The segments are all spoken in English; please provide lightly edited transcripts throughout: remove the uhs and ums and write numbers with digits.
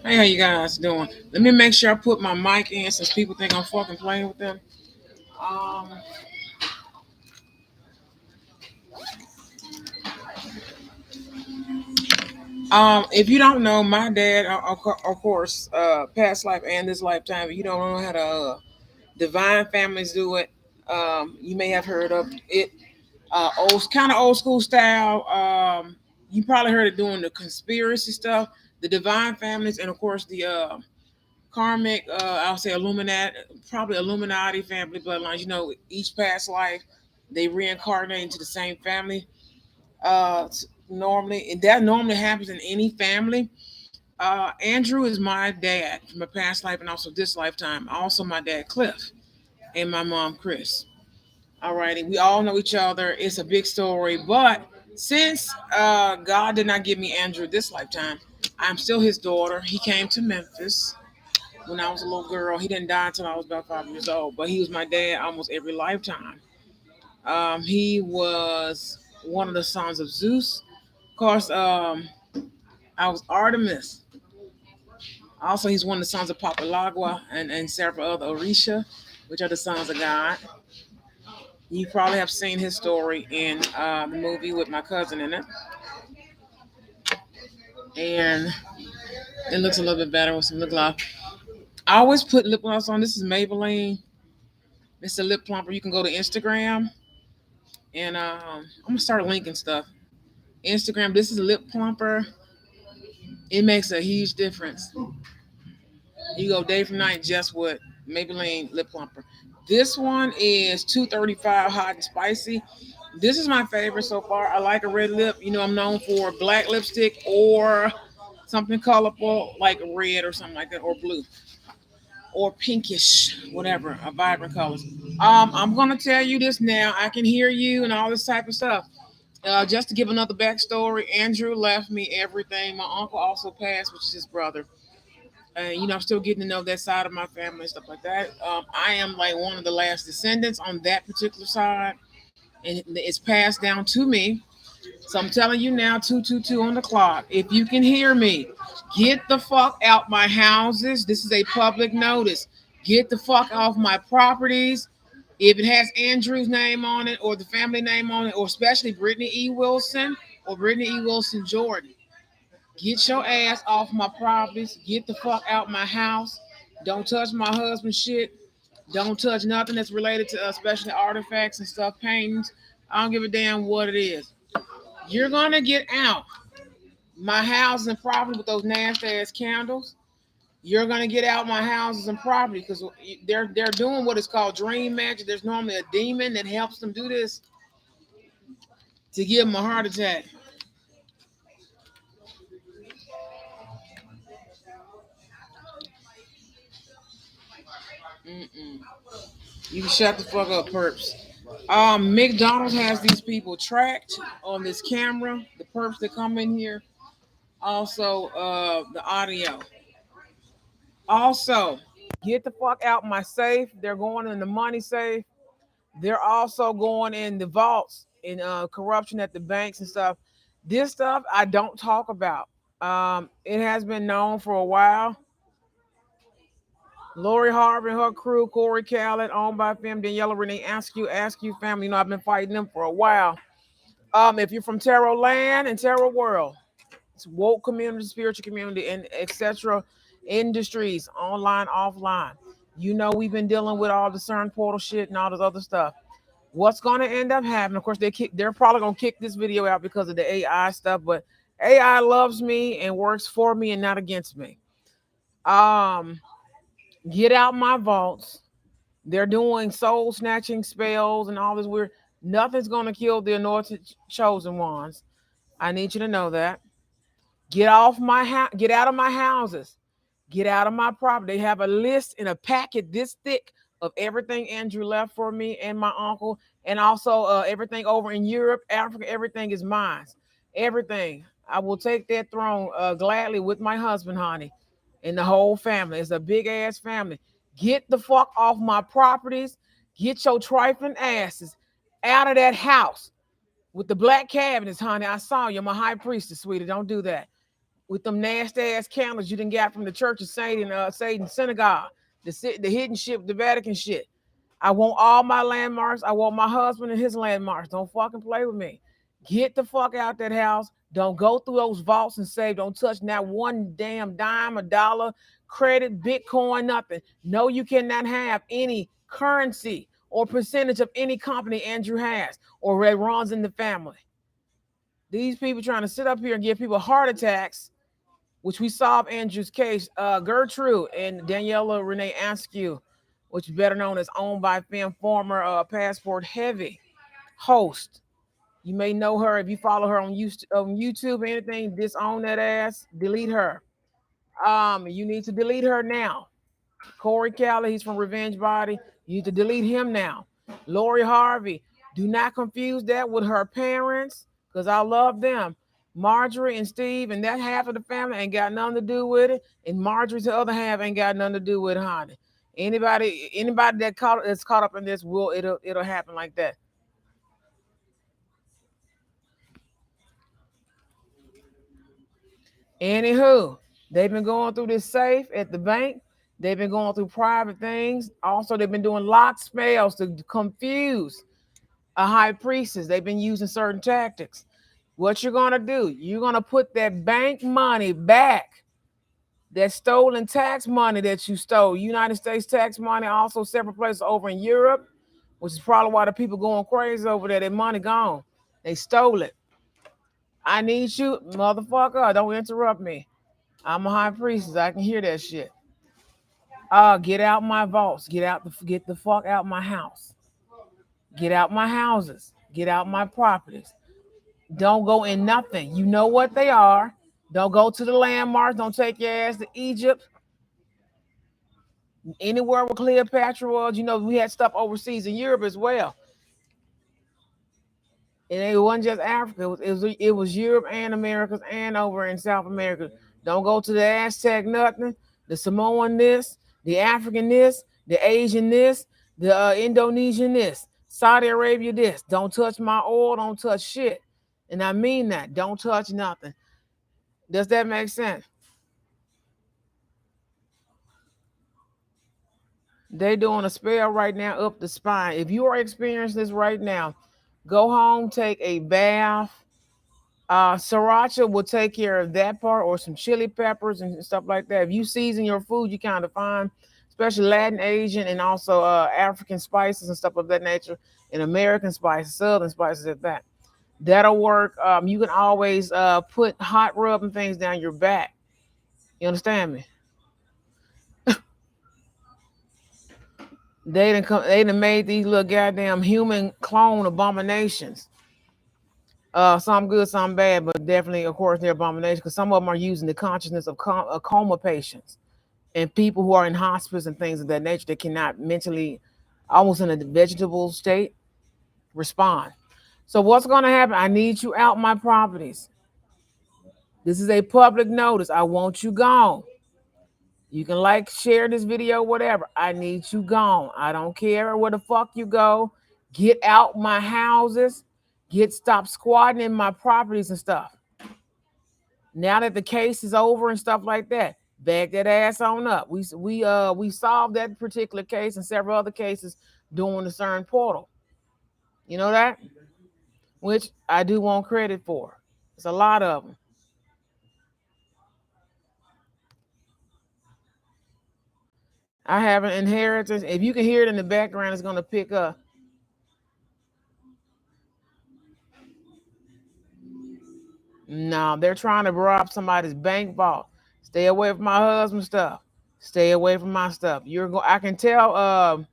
Hey, how you guys doing? Let me make sure I put my mic in since people think I'm fucking playing with them. Um, if you don't know, my dad, of course, past life and this lifetime. If you don't know how to divine families do it, you may have heard of it. Kind of old school style. You probably heard it doing the conspiracy stuff, the divine families, and of course the karmic, I'll say Illuminati, probably Illuminati family bloodlines. You know, each past life they reincarnate into the same family. Normally, and that normally happens in any family. Andrew is my dad from a past life and also this lifetime. Also, my dad Cliff and my mom Chris. Alrighty, we all know each other. It's a big story, but since God did not give me Andrew this lifetime, I'm still his daughter. He came to Memphis when I was a little girl. He didn't die until I was about 5 years old, but he was my dad almost every lifetime. He was one of the sons of Zeus. Of course, I was Artemis. Also, he's one of the sons of Papalagua and several other Orisha, which are the sons of God. You probably have seen his story in the movie with my cousin in it. And it looks a little bit better with some lip gloss. I always put lip gloss on. This is Maybelline. It's a lip plumper. You can go to Instagram and I'm gonna start linking stuff. Instagram. This is a lip plumper. It makes a huge difference. You go day from night just with Maybelline lip plumper. This one is 235 hot and spicy. This is my favorite so far. I like a red lip. You know, I'm known for black lipstick or something colorful like red or something like that, or blue or pinkish, whatever, a vibrant colors. I'm gonna tell you this now. I can hear you and all this type of stuff. Just to give another backstory, Andrew left me everything. My uncle also passed, which is his brother. You know, I'm still getting to know that side of my family and stuff like that. I am like one of the last descendants on that particular side, and it's passed down to me. So I'm telling you now, 222 on the clock. If you can hear me, get the fuck out my houses. This is a public notice. Get the fuck off my properties. If it has Andrew's name on it or the family name on it, or especially Brittany E. Wilson or Brittany E. Wilson Jordan, get your ass off my properties. Get the fuck out my house. Don't touch my husband's shit. Don't touch nothing that's related to especially artifacts and stuff, paintings. I don't give a damn what it is. You're gonna get out my houses and property with those nasty ass candles. You're gonna get out my houses and property because they're doing what is called dream magic. There's normally a demon that helps them do this to give them a heart attack. Mm-mm. You can shut the fuck up, perps. McDonald's has these people tracked on this camera. The perps that come in here. Also, the audio. Also, get the fuck out my safe. They're going in the money safe. They're also going in the vaults in corruption at the banks and stuff. This stuff I don't talk about. It has been known for a while. Lori Harvey and her crew, Corey Khaled, owned by Fem, Daniela Renee, Ask You family. You know, I've been fighting them for a while. If you're from Tarot Land and Tarot World, it's woke community, spiritual community, and etc. industries, online, offline. You know, we've been dealing with all the CERN portal shit and all this other stuff. What's going to end up happening? Of course, they're probably going to kick this video out because of the AI stuff, but AI loves me and works for me and not against me. Um, get out my vaults. They're doing soul snatching spells and all this weird. Nothing's going to kill the anointed chosen ones. I need you to know that. Get off my house. Get out of my houses. Get out of my property. They have a list in a packet this thick of everything Andrew left for me and my uncle, and also everything over in Europe, Africa. Everything is mine. Everything. I will take that throne gladly with my husband, honey, and the whole family. It's a big ass family. Get the fuck off my properties. Get your trifling asses out of that house with the black cabinets, honey. I saw you. I'm a high priestess, sweetie. Don't do that. with them nasty ass candles you done got from the Church of Satan synagogue, the hidden shit, the Vatican shit. I want all my landmarks. I want my husband and his landmarks. Don't fucking play with me. Get the fuck out that house. Don't go through those vaults and save. Don't touch not one damn dime, a dollar, credit, Bitcoin, nothing. No, you cannot have any currency or percentage of any company Andrew has or that runs in the family. These people trying to sit up here and give people heart attacks, which we solved Andrew's case. Gertrude and Daniela Renee Askew, which is better known as owned by Fem, former Passport Heavy host. You may know her if you follow her on YouTube or anything. Disown that ass, delete her. You need to delete her now. Corey Callie, he's from Revenge Body. You need to delete him now. Lori Harvey, do not confuse that with her parents, because I love them. Marjorie and Steve and that half of the family ain't got nothing to do with it. And Marjorie's other half ain't got nothing to do with it, honey. Anybody that's caught up in this it'll happen like that. Anywho, they've been going through this safe at the bank. They've been going through private things. Also, they've been doing lock spells to confuse a high priestess. They've been using certain tactics. What you're going to do, you're going to put that bank money back, that stolen tax money that you stole, United States tax money, also several places over in Europe, which is probably why the people going crazy over there. Their money gone. They stole it. I need you, motherfucker. Don't interrupt me. I'm a high priestess. I can hear that shit. Get out my vaults. Get the fuck out my house. Get out my houses. Get out my properties. Don't go in nothing. You know what they are. Don't go to the landmarks. Don't take your ass to Egypt. Anywhere where Cleopatra was. You know, we had stuff overseas in Europe as well. And it wasn't just Africa. It was Europe and Americas and over in South America. Don't go to the Aztec nothing, the Samoan this, the African this, the Asian this, the Indonesian this, Saudi Arabia this. Don't touch my oil. Don't touch shit. And I mean that. Don't touch nothing. Does that make sense? They doing a spell right now up the spine. If you are experiencing this right now, go home, take a bath. Sriracha will take care of that part, or some chili peppers and stuff like that. If you season your food, you kind of find, especially Latin, Asian, and also African spices and stuff of that nature, and American spices, Southern spices at that. That'll work. You can always put hot rub and things down your back. You understand me? They done made these little goddamn human clone abominations. Some good, some bad, but definitely, of course, they're abominations because some of them are using the consciousness of coma patients and people who are in hospice and things of that nature that cannot mentally, almost in a vegetable state, respond. So what's going to happen? I need you out my properties. This is a public notice. I want you gone. You can share this video, whatever. I need you gone. I don't care where the fuck you go. Get out my houses. Stop squatting in my properties and stuff. Now that the case is over and stuff like that, back that ass on up. We solved that particular case and several other cases during the CERN portal. You know that? Which I do want credit for. It's a lot of them. I have an inheritance. If you can hear it in the background, it's going to pick up. No, they're trying to rob somebody's bank vault. Stay away from my husband's stuff. Stay away from my stuff. I can tell.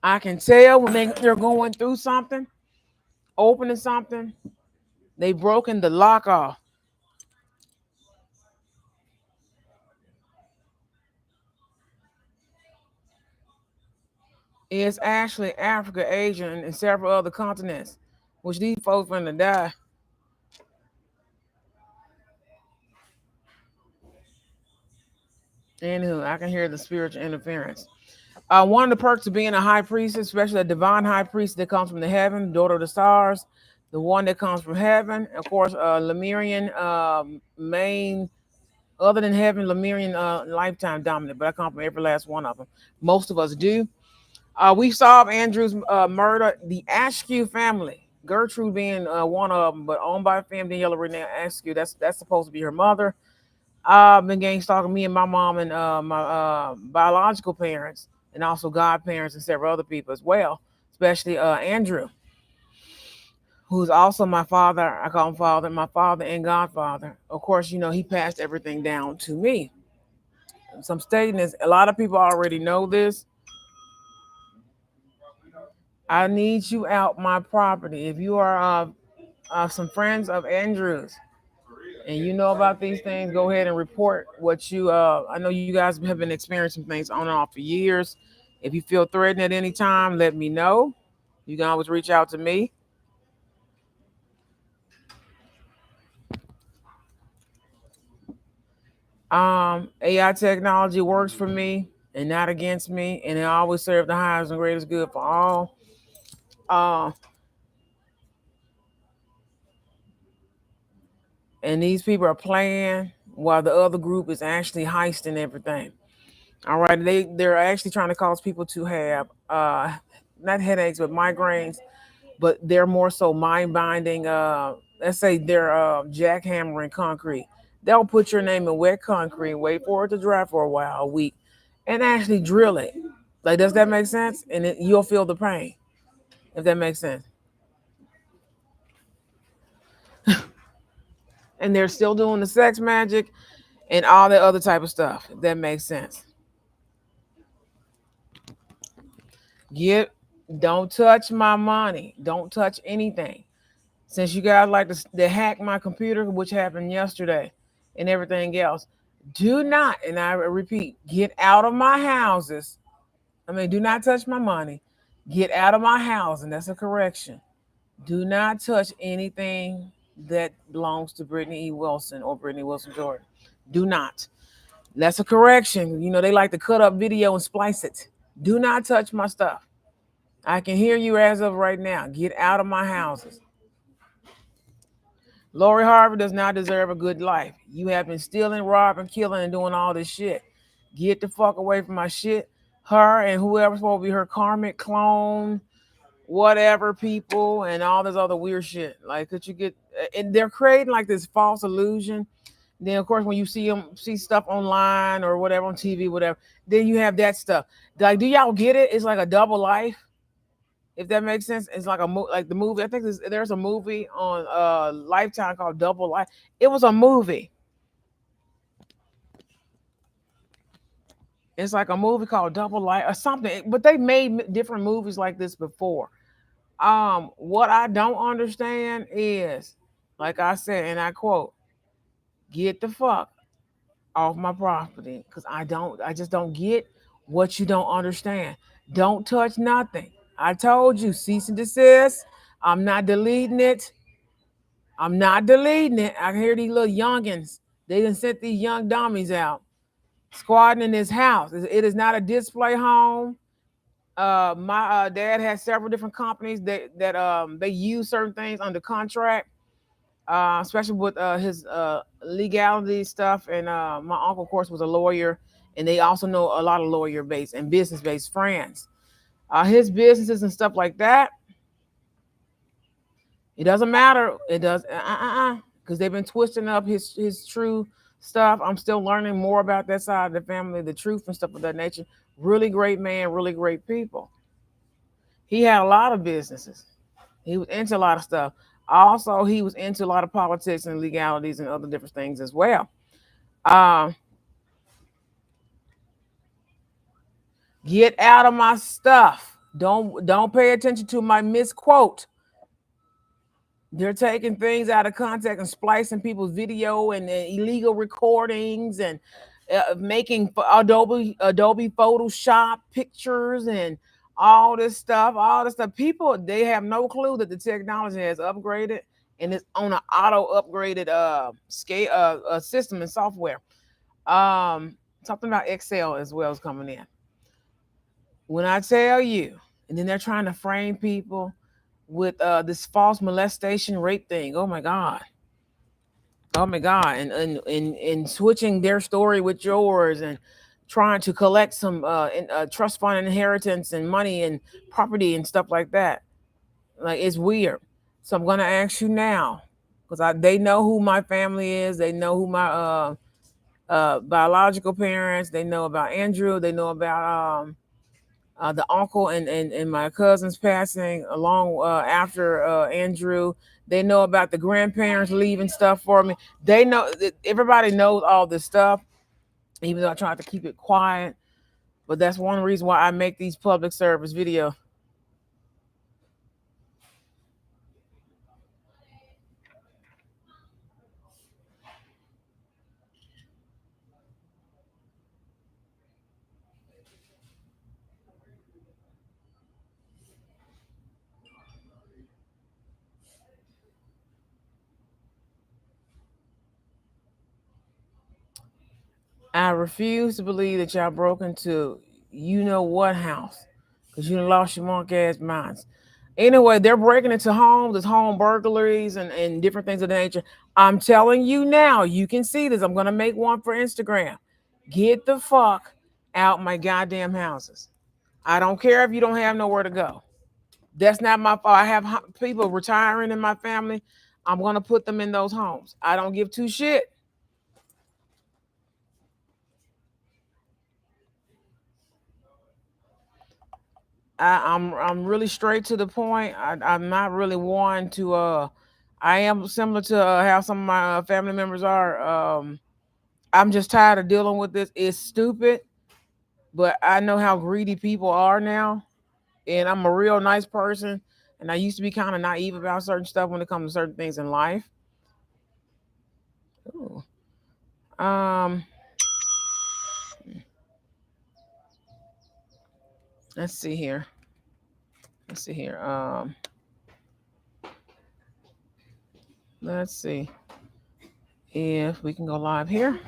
I can tell when they're going through something, opening something. They've broken the lock off. It's actually Africa, Asia, and several other continents, which these folks gonna die. Anywho, I can hear the spiritual interference. One of the perks of being a high priest, especially a divine high priest that comes from the heaven, daughter of the stars, the one that comes from heaven. Of course, Lemurian main, other than heaven, Lemurian lifetime dominant, but I come from every last one of them. Most of us do. We solved Andrew's murder. The Askew family, Gertrude being one of them, but owned by a family, Yellow Renee Askew. That's supposed to be her mother. Been gang stalking me and my mom and my biological parents, and also godparents and several other people as well, especially Andrew, who's also my father. I call him father, my father and godfather. Of course, he passed everything down to me. So I'm stating this. A lot of people already know this. I need you out my property. If you are some friends of Andrew's and you know about these things, go ahead and report what you. I know you guys have been experiencing things on and off for years. If you feel threatened at any time, let me know. You can always reach out to me. AI technology works for me and not against me, and it always serves the highest and greatest good for all. Uh, and these people are playing while the other group is actually heisting everything. All right, they're actually trying to cause people to have not headaches but migraines, but they're more so mind binding. Let's say they're jackhammering concrete. They'll put your name in wet concrete, wait for it to dry for a while, a week, and actually drill it. Like, does that make sense? And you'll feel the pain if that makes sense. And they're still doing the sex magic and all that other type of stuff. If that makes sense. Get Don't touch my money. Don't touch anything. Since you guys like to hack my computer, which happened yesterday, and everything else, do not, and I repeat, get out of my houses. I mean, do not touch my money. Get out of my house, and that's a correction. Do not touch anything that belongs to Brittany E. Wilson or Brittany Wilson Jordan. Do not. That's a correction. They like to cut up video and splice it. Do not touch my stuff. I can hear you as of right now. Get out of my houses. Lori Harvey does not deserve a good life. You have been stealing, robbing, killing, and doing all this shit. Get the fuck away from my shit. Her and whoever's supposed to be her karmic clone, whatever people, and all this other weird shit. Like, could you get? And they're creating like this false illusion. Then, of course, when you see stuff online or whatever on TV, whatever, then you have that stuff. Like, do y'all get it? It's like a double life. If that makes sense. It's like like the movie. I think there's a movie on Lifetime called Double Life. It was a movie. It's like a movie called Double Life or something. But they made different movies like this before. What I don't understand is, like I said, and I quote, "Get the fuck off my property," because I just don't get what you don't understand. Don't touch nothing. I told you, cease and desist. I'm not deleting it. I'm not deleting it. I hear these little youngins. They done sent these young dummies out, squatting in this house. It is not a display home. My dad has several different companies that they use certain things under contract, especially with his legality stuff. And my uncle, of course, was a lawyer, and they also know a lot of lawyer-based and business-based friends. His businesses and stuff like that. It doesn't matter. It does because they've been twisting up his true stuff. I'm still learning more about that side of the family, the truth and stuff of that nature. Really great man, really great people. He had a lot of businesses. He was into a lot of stuff. Also, he was into a lot of politics and legalities and other different things as well. Um, get out of my stuff. Don't pay attention to my misquote. They're taking things out of context and splicing people's video and illegal recordings and making Adobe Photoshop pictures and all this stuff. All this stuff. People, they have no clue that the technology has upgraded and it's on an auto upgraded scale system and software. Something about Excel as well is coming in. When I tell you, and then they're trying to frame people with this false molestation rape thing. Oh my god. Oh my god. And switching their story with yours and trying to collect some trust fund inheritance and money and property and stuff like that. Like it's weird. So I'm gonna ask you now, because they know who my family is. They know who my biological parents. They know about Andrew. They know about the uncle and my cousin's passing along after Andrew. They know about the grandparents leaving stuff for me. They know everybody knows all this stuff, even though I try to keep it quiet. But that's one reason why I make these public service videos. I refuse to believe that y'all broke into you know what house, because you done lost your monkey ass minds. Anyway, they're breaking into homes, there's home burglaries and different things of that nature. I'm telling you now, you can see this. I'm gonna make one for Instagram. Get the fuck out my goddamn houses. I don't care if you don't have nowhere to go. That's not my fault. I have people retiring in my family. I'm gonna put them in those homes. I don't give two shit. I'm really straight to the point. I'm not really one to I am similar to how some of my family members are. I'm just tired of dealing with this. It's stupid, but I know how greedy people are now, and I'm a real nice person. And I used to be kind of naive about certain stuff when it comes to certain things in life. Ooh. Um, let's see here. Let's see here. Let's see if we can go live here.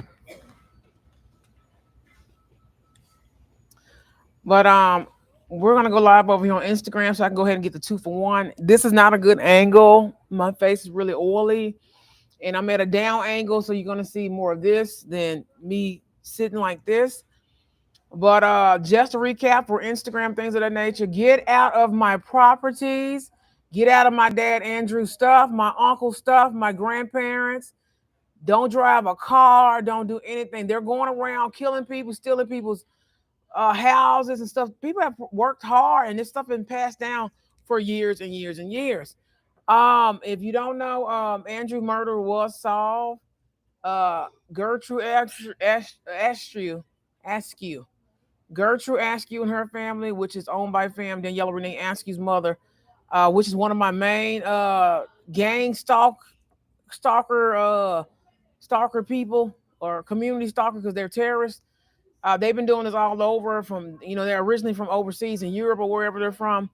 But we're gonna go live over here on Instagram so I can go ahead and get the 2 for 1. This is not a good angle. My face is really oily, and I'm at a down angle, so you're gonna see more of this than me sitting like this. But just to recap for Instagram things of that nature, get out of my properties, get out of my dad Andrew stuff, my uncle stuff, my grandparents. Don't drive a car, don't do anything. They're going around killing people, stealing people's houses and stuff. People have worked hard, and this stuff been passed down for years and years and years. If you don't know, Andrew murder was solved. Gertrude Askew, Gertrude Askew and her family, which is owned by Daniela Renee Askew's mother, which is one of my main gang stalker stalker people or community stalker because they're terrorists. They've been doing this all over from, they're originally from overseas in Europe or wherever they're from.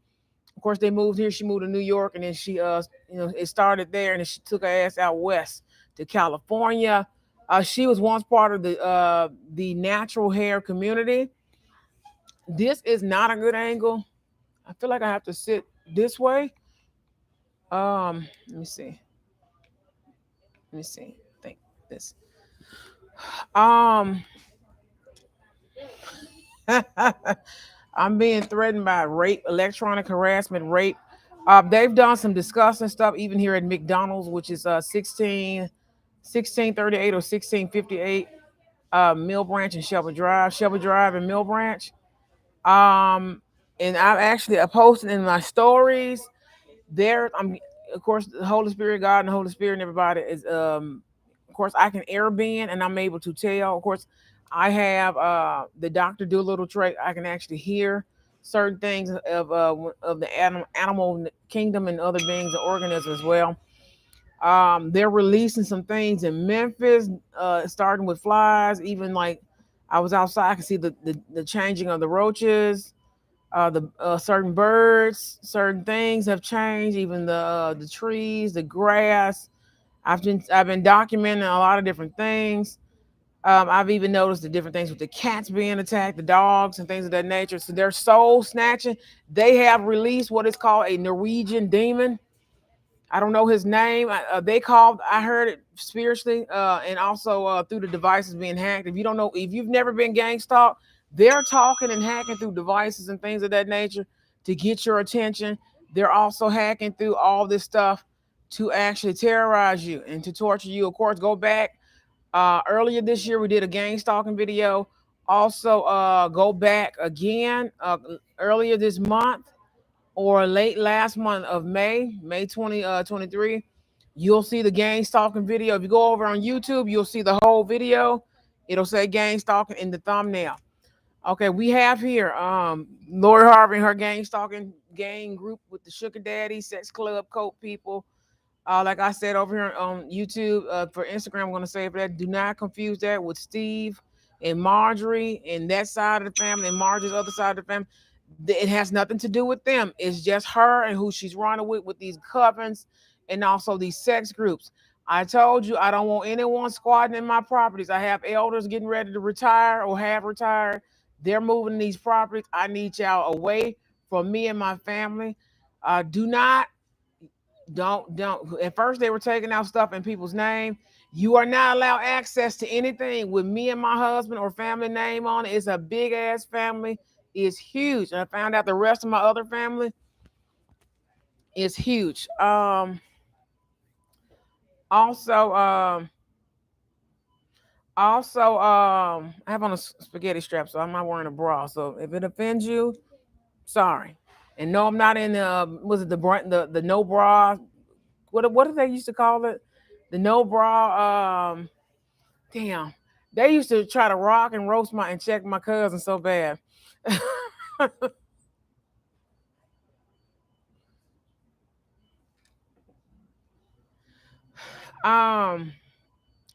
Of course, they moved here. She moved to New York, and then she, it started there, and then she took her ass out west to California. She was once part of the natural hair community. This is not a good angle. I feel like I have to sit this way. Let me see. Let me see. Think this. Um, I'm being threatened by rape, electronic harassment, rape. They've done some disgusting stuff, even here at McDonald's, which is 1638 or 1658 Mill Branch and Shelby Drive and Mill Branch. Um, and I've actually posted in my stories there. I'm, of course, the Holy Spirit, God, and the Holy Spirit, and everybody is of course, I can air bend and I'm able to tell. Of course, I have the Dr. Doolittle trait. I can actually hear certain things of the animal kingdom and other beings and organisms as well. They're releasing some things in Memphis, starting with flies. Even like I was outside, I could see the changing of the roaches. The certain birds, certain things have changed. Even the trees, the grass. I've been documenting a lot of different things. I've even noticed the different things with the cats being attacked, the dogs, and things of that nature. So they're soul snatching. They have released what is called a Norwegian demon. I don't know his name. They called. I heard it spiritually, and also through the devices being hacked. If you don't know, if you've never been gang stalked, they're talking and hacking through devices and things of that nature to get your attention. They're also hacking through all this stuff to actually terrorize you and to torture you. Of course, go back. Earlier this year, we did a gang stalking video. Also, go back again earlier this month or late last month of May 2023. You'll see the gang stalking video. If you go over on YouTube, you'll see the whole video. It'll say gang stalking in the thumbnail. Okay, we have here Lori Harvey and her gang stalking gang group with the Sugar Daddy, Sex Club, Coke people. Like I said over here on YouTube, for Instagram, I'm going to say for that, do not confuse that with Steve and Marjorie and that side of the family and Marjorie's other side of the family. It has nothing to do with them. It's just her and who she's running with these covens and also these sex groups. I told you I don't want anyone squatting in my properties. I have elders getting ready to retire or have retired. They're moving these properties. I need y'all away from me and my family. Do not don't At first they were taking out stuff in people's name. You are not allowed access to anything with me and my husband or family name on it. It's a big ass family. It's huge. And I found out the rest of my other family is huge. Also I have on a spaghetti strap, so I'm not wearing a bra. So if it offends you, sorry. And no, I'm not in was it the no bra? What did they used to call it? The no bra. Damn, they used to try to rock and roast my and check my cousin so bad. um,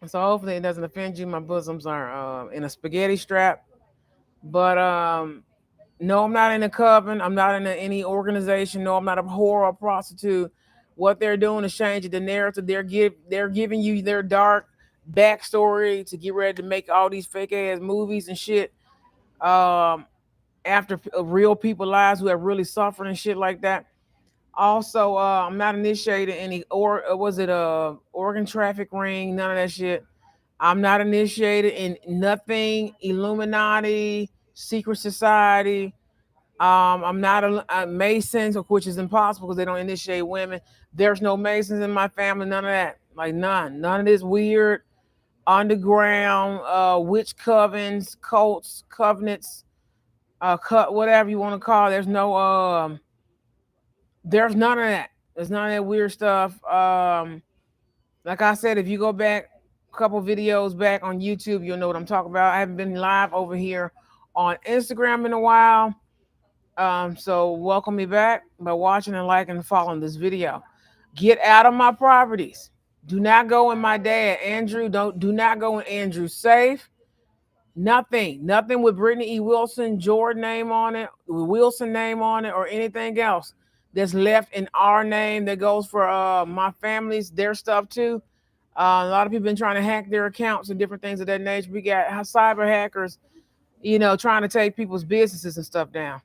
so hopefully it doesn't offend you. My bosoms are in a spaghetti strap, but no, I'm not in a coven. I'm not in any organization. No, I'm not a whore or prostitute. What they're doing is changing the narrative. They're giving you their dark backstory to get ready to make all these fake ass movies and shit. Um, After real people lives who have really suffered and shit like that. Also, I'm not initiated any or was it a organ traffic ring? None of that shit. I'm not initiated in nothing Illuminati, secret society. I'm not a Masons, which is impossible because they don't initiate women. There's no Masons in my family. None of that. Like none of this weird underground witch covens, cults, covenants, cut whatever you want to call it. There's none of that. There's none of that weird stuff. Like I said, if you go back a couple videos back on YouTube, you'll know what I'm talking about. I haven't been live over here on Instagram in a while. So welcome me back by watching and liking and following this video. Get out of my properties. Do not go in my dad, Andrew. Do not go in Andrew's safe. Nothing with Brittany E. Wilson, Jordan name on it, Wilson name on it, or anything else that's left in our name that goes for my family's their stuff too. A lot of people been trying to hack their accounts and different things of that nature. We got cyber hackers, trying to take people's businesses and stuff down.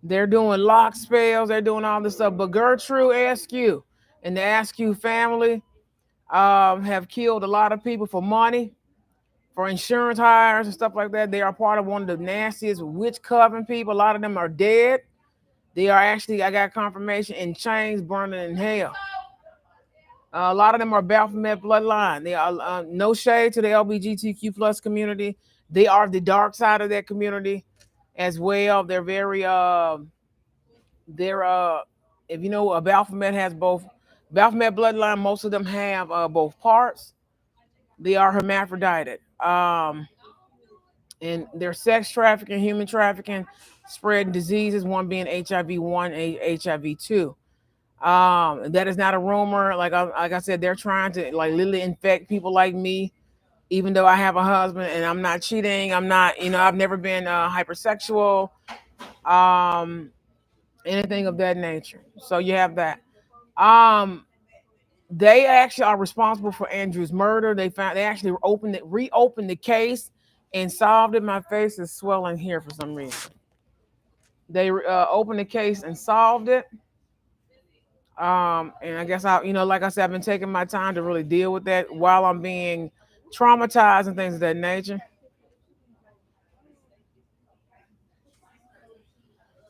They're doing lock spells, they're doing all this stuff. But Gertrude Askew and the Askew family have killed a lot of people for money, for insurance hires and stuff like that. They are part of one of the nastiest witch coven people. A lot of them are dead. They are actually, I got confirmation, in chains burning in hell. A lot of them are Baphomet bloodline. They are no shade to the LGBTQ plus community. They are the dark side of that community as well. They're very they're if you know, a Baphomet has both. Baphomet bloodline, most of them have both parts. They are hermaphroditic. And they're sex trafficking, human trafficking, spreading diseases, one being HIV-1, HIV-2. That is not a rumor. Like I said, they're trying to like literally infect people like me, even though I have a husband and I'm not cheating. I'm not, I've never been hypersexual, anything of that nature. So you have that. Um, They actually are responsible for Andrew's murder. They actually reopened the case and solved it. My face is swelling here for some reason. They opened the case and solved it. And I guess like I said, I've been taking my time to really deal with that while I'm being traumatized and things of that nature.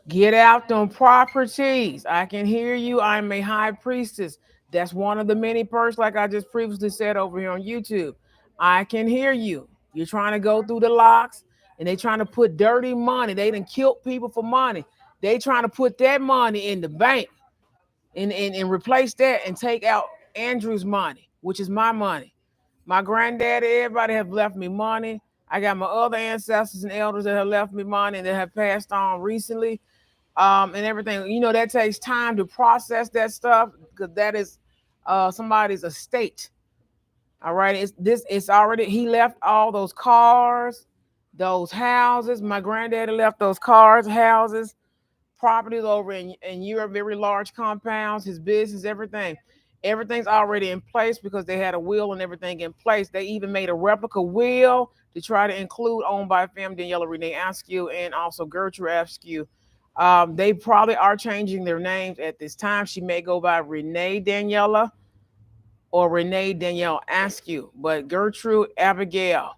Get out them properties. I can hear you. I'm a high priestess. That's one of the many perks, like I just previously said over here on YouTube. I can hear you. You're trying to go through the locks and they trying to put dirty money. They done killed people for money. They trying to put that money in the bank and replace that and take out Andrew's money, which is my money. My granddaddy, everybody have left me money. I got my other ancestors and elders that have left me money and that have passed on recently, and everything. That takes time to process that stuff because that is somebody's estate. All right, it's already he left all those cars, those houses. My granddaddy left those cars, houses, properties over in Europe, very large compounds, his business, everything. Everything's already in place because they had a will and everything in place. They even made a replica will to try to include owned by Femme Daniela Renee Askew and also Gertrude Askew. They probably are changing their names at this time. She may go by Renee Daniela or Renee Danielle Askew, but Gertrude Abigail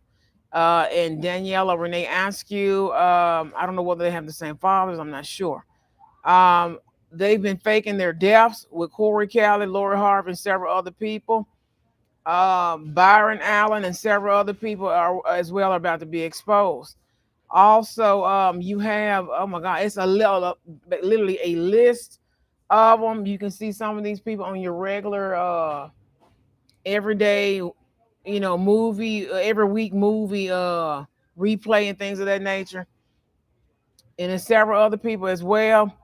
and Daniela Renee Askew, I don't know whether they have the same fathers. I'm not sure. Um, they've been faking their deaths with Corey Kelly, Lori Harvey, and several other people. Byron Allen and several other people are as well are about to be exposed. Also, you have, oh my God, it's literally a list of them. You can see some of these people on your regular everyday, movie, every week movie replay and things of that nature. And there's several other people as well.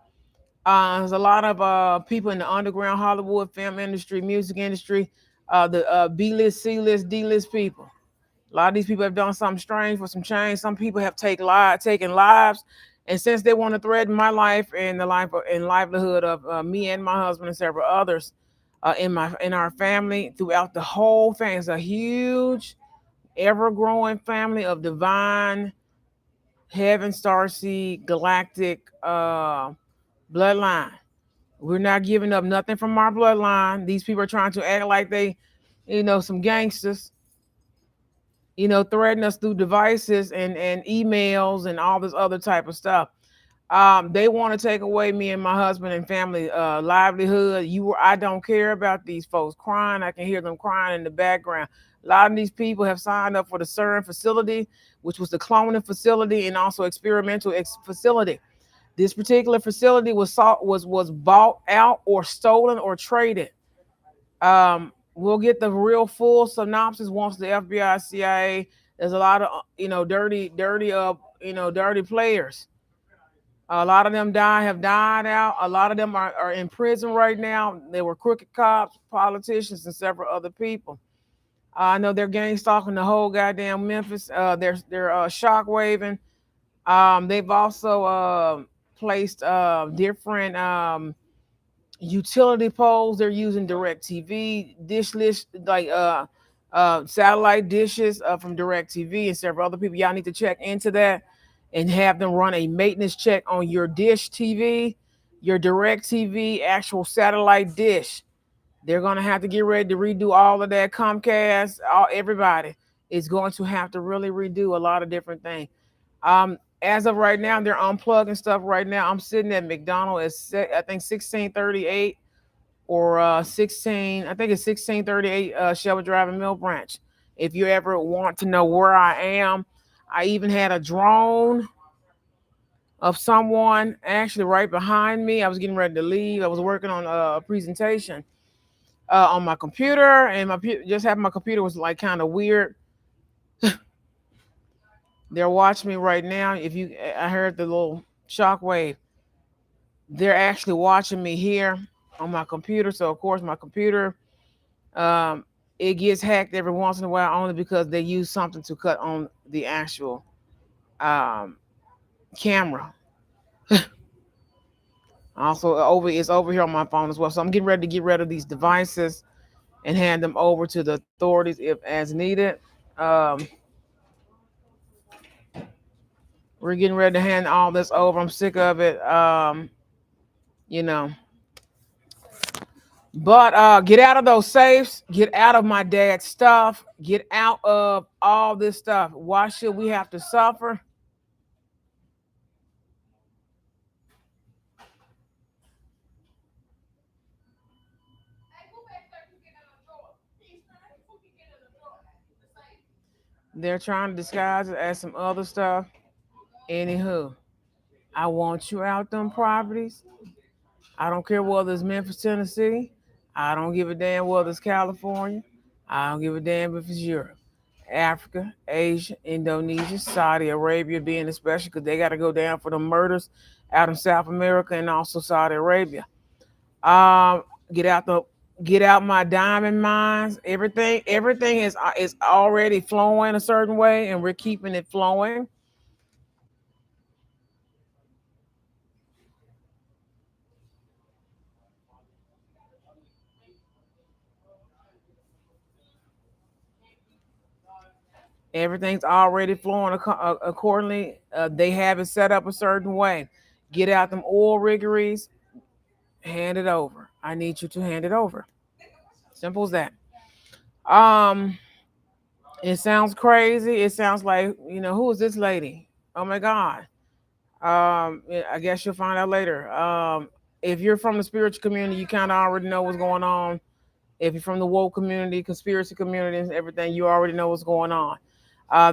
There's a lot of people in the underground Hollywood film industry, music industry, the B-list, C-list, D-list people. A lot of these people have done something strange for some change. Some people have taken lives, and since they want to threaten my life and the life and livelihood of me and my husband and several others in our family throughout the whole family, it's a huge, ever-growing family of divine, heaven, starseed, galactic bloodline. We're not giving up nothing from our bloodline. These people are trying to act like they, some gangsters, threaten us through devices and emails and all this other type of stuff. They want to take away me and my husband and family livelihood. I don't care about these folks crying. I can hear them crying in the background. A lot of these people have signed up for the CERN facility, which was the cloning facility and also experimental facility. This particular facility was bought out or stolen or traded. We'll get the real full synopsis once the FBI, CIA. There's a lot of dirty players. A lot of them have died out. A lot of them are in prison right now. They were crooked cops, politicians, and several other people. I know they're gang stalking the whole goddamn Memphis. They're shock waving. They've also placed different utility poles. They're using direct TV dish list, like satellite dishes from direct TV and several other people. Y'all need to check into that and have them run a maintenance check on your dish TV, your direct TV, actual satellite dish. They're going to have to get ready to redo all of that. Comcast, everybody is going to have to really redo a lot of different things. As of right now, they're unplugging stuff right now. I'm sitting at McDonald's at I think 1638 or 16. I think it's 1638 Shelby Drive in Mill Branch. If you ever want to know where I am, I even had a drone of someone actually right behind me. I was getting ready to leave. I was working on a presentation on my computer, and just having my computer was like kind of weird. They're watching me right now. I heard the little shockwave. They're actually watching me here on my computer. So of course my computer, um, it gets hacked every once in a while only because they use something to cut on the actual um, camera. Also, it's over here on my phone as well. So I'm getting ready to get rid of these devices and hand them over to the authorities if as needed. Um, we're getting ready to hand all this over. I'm sick of it. You know. But get out of those safes. Get out of my dad's stuff. Get out of all this stuff. Why should we have to suffer? They're trying to disguise it as some other stuff. Anywho, I want you out them properties. I don't care whether it's Memphis, Tennessee. I don't give a damn whether it's California. I don't give a damn if it's Europe, Africa, Asia, Indonesia, Saudi Arabia, being especially because they got to go down for the murders out in South America and also Saudi Arabia. Um, get out the get out my diamond mines. Everything is already flowing a certain way, and we're keeping it flowing. Everything's already flowing accordingly. They have it set up a certain way. Get out them oil riggeries, hand it over. I need you to hand it over. Simple as that. Um, it sounds crazy. It sounds like, who is this lady? Oh my God. Yeah, I guess you'll find out later. If you're from the spiritual community, you kind of already know what's going on. If you're from the woke community, conspiracy community, and everything, you already know what's going on.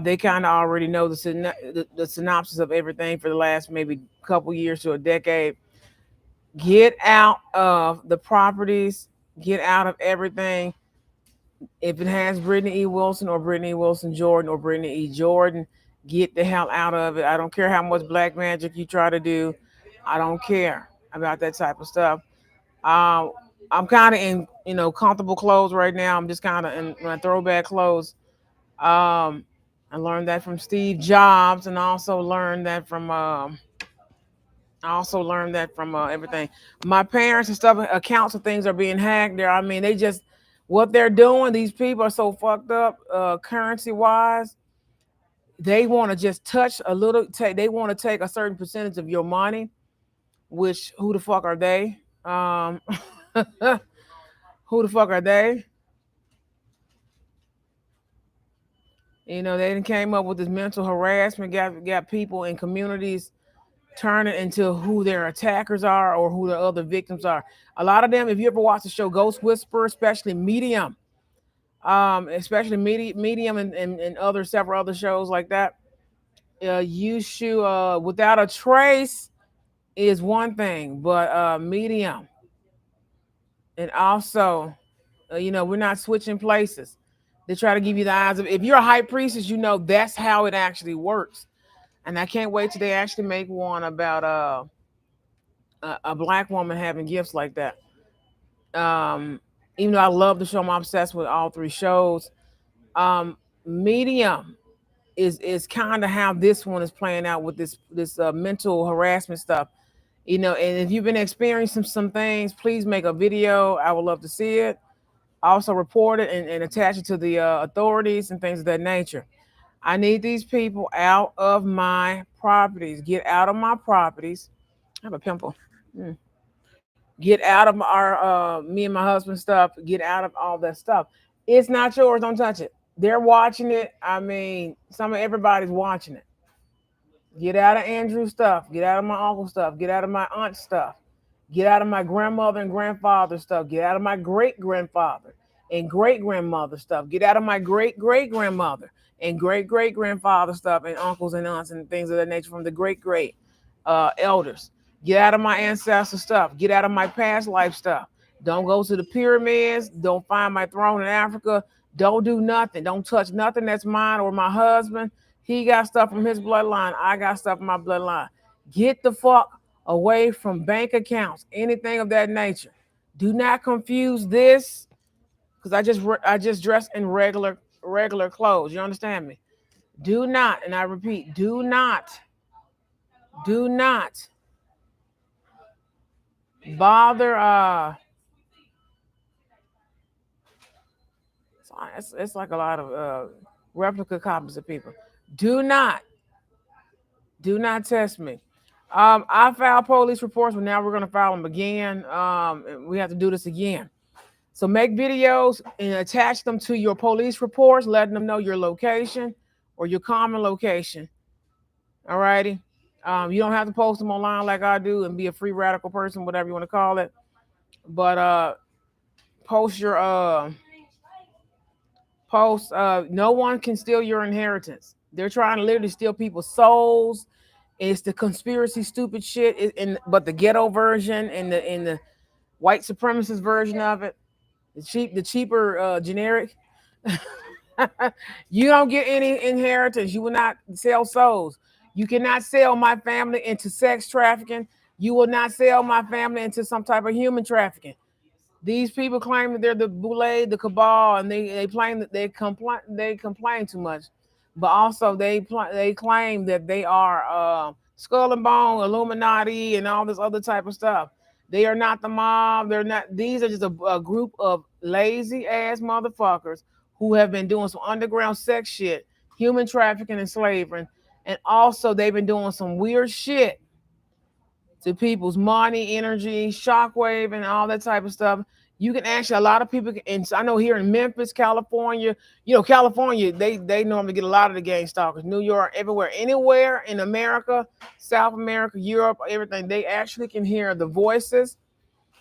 They kind of already know the synopsis of everything for the last maybe couple years to a decade. Get out of the properties. Get out of everything. If it has Brittany E. Wilson or Brittany Wilson Jordan or Brittany E. Jordan, get the hell out of it. I don't care how much black magic you try to do. I don't care about that type of stuff. Um, I'm kind of in, comfortable clothes right now. I'm just kind of in my throwback clothes. Um, I learned that from Steve Jobs, and I also learned that from everything. My parents and stuff, accounts of things are being hacked. There, I mean, they just what they're doing. These people are so fucked up, currency wise. They want to just touch a little. They want to take a certain percentage of your money. Which who the fuck are they? Who the fuck are they? They done came up with this mental harassment. Got people in communities turning into who their attackers are or who the other victims are. A lot of them, if you ever watch the show Ghost Whisperer, especially Medium and other several other shows like that, you should Without a Trace is one thing, but Medium and also, we're not switching places. They try to give you the eyes of if you're a high priestess, that's how it actually works. And I can't wait till they actually make one about a black woman having gifts like that. Um, Even though I love the show, I'm obsessed with all three shows. Medium is kind of how this one is playing out with this mental harassment stuff. And if you've been experiencing some things, please make a video. I would love to see it. Also report it and attach it to the authorities and things of that nature. I need these people out of my properties. Get out of my properties. I have a pimple. Mm. Get out of our me and my husband stuff. Get out of all that stuff. It's not yours. Don't touch it. They're watching it. I mean, some of everybody's watching it. Get out of Andrew's stuff. Get out of my uncle's stuff. Get out of my aunt's stuff. Get out of my grandmother and grandfather's stuff. Get out of my great grandfather and great grandmother stuff. Get out of my great great grandmother and great great grandfather stuff and uncles and aunts and things of that nature from the great great elders. Get out of my ancestor stuff. Get out of my past life stuff. Don't go to the pyramids. Don't find my throne in Africa. Don't do nothing. Don't touch nothing that's mine or my husband. He got stuff from his bloodline. I got stuff from my bloodline. Get the fuck away from bank accounts, anything of that nature. Do not confuse this because I just dress in regular clothes. You understand me? Do not, and I repeat, do not bother It's like a lot of replica copies of people. Do not, do not test me. I filed police reports, but now we're gonna file them again. We have to do this again. So make videos and attach them to your police reports, letting them know your location or your common location. All righty. You don't have to post them online like I do and be a free radical person, whatever you want to call it. But post your post. No one can steal your inheritance. They're trying to literally steal people's souls. It's the conspiracy stupid shit, but the ghetto version and the white supremacist version of it, the cheaper generic. You don't get any inheritance. You will not sell souls. You cannot sell my family into sex trafficking. You will not sell my family into some type of human trafficking. These people claim that they're the boule, the cabal, and they claim that they complain too much, but also they claim that they are skull and bone, Illuminati, and all this other type of stuff. They are not the mob. They're not. These are just a group of lazy ass motherfuckers who have been doing some underground sex shit, human trafficking and slavery, and also they've been doing some weird shit to people's money, energy, shockwave, and all that type of stuff. You can actually, a lot of people, and I know here in Memphis, California, California, they normally get a lot of the gang stalkers. New York, everywhere, anywhere in America, South America, Europe, everything, they actually can hear the voices.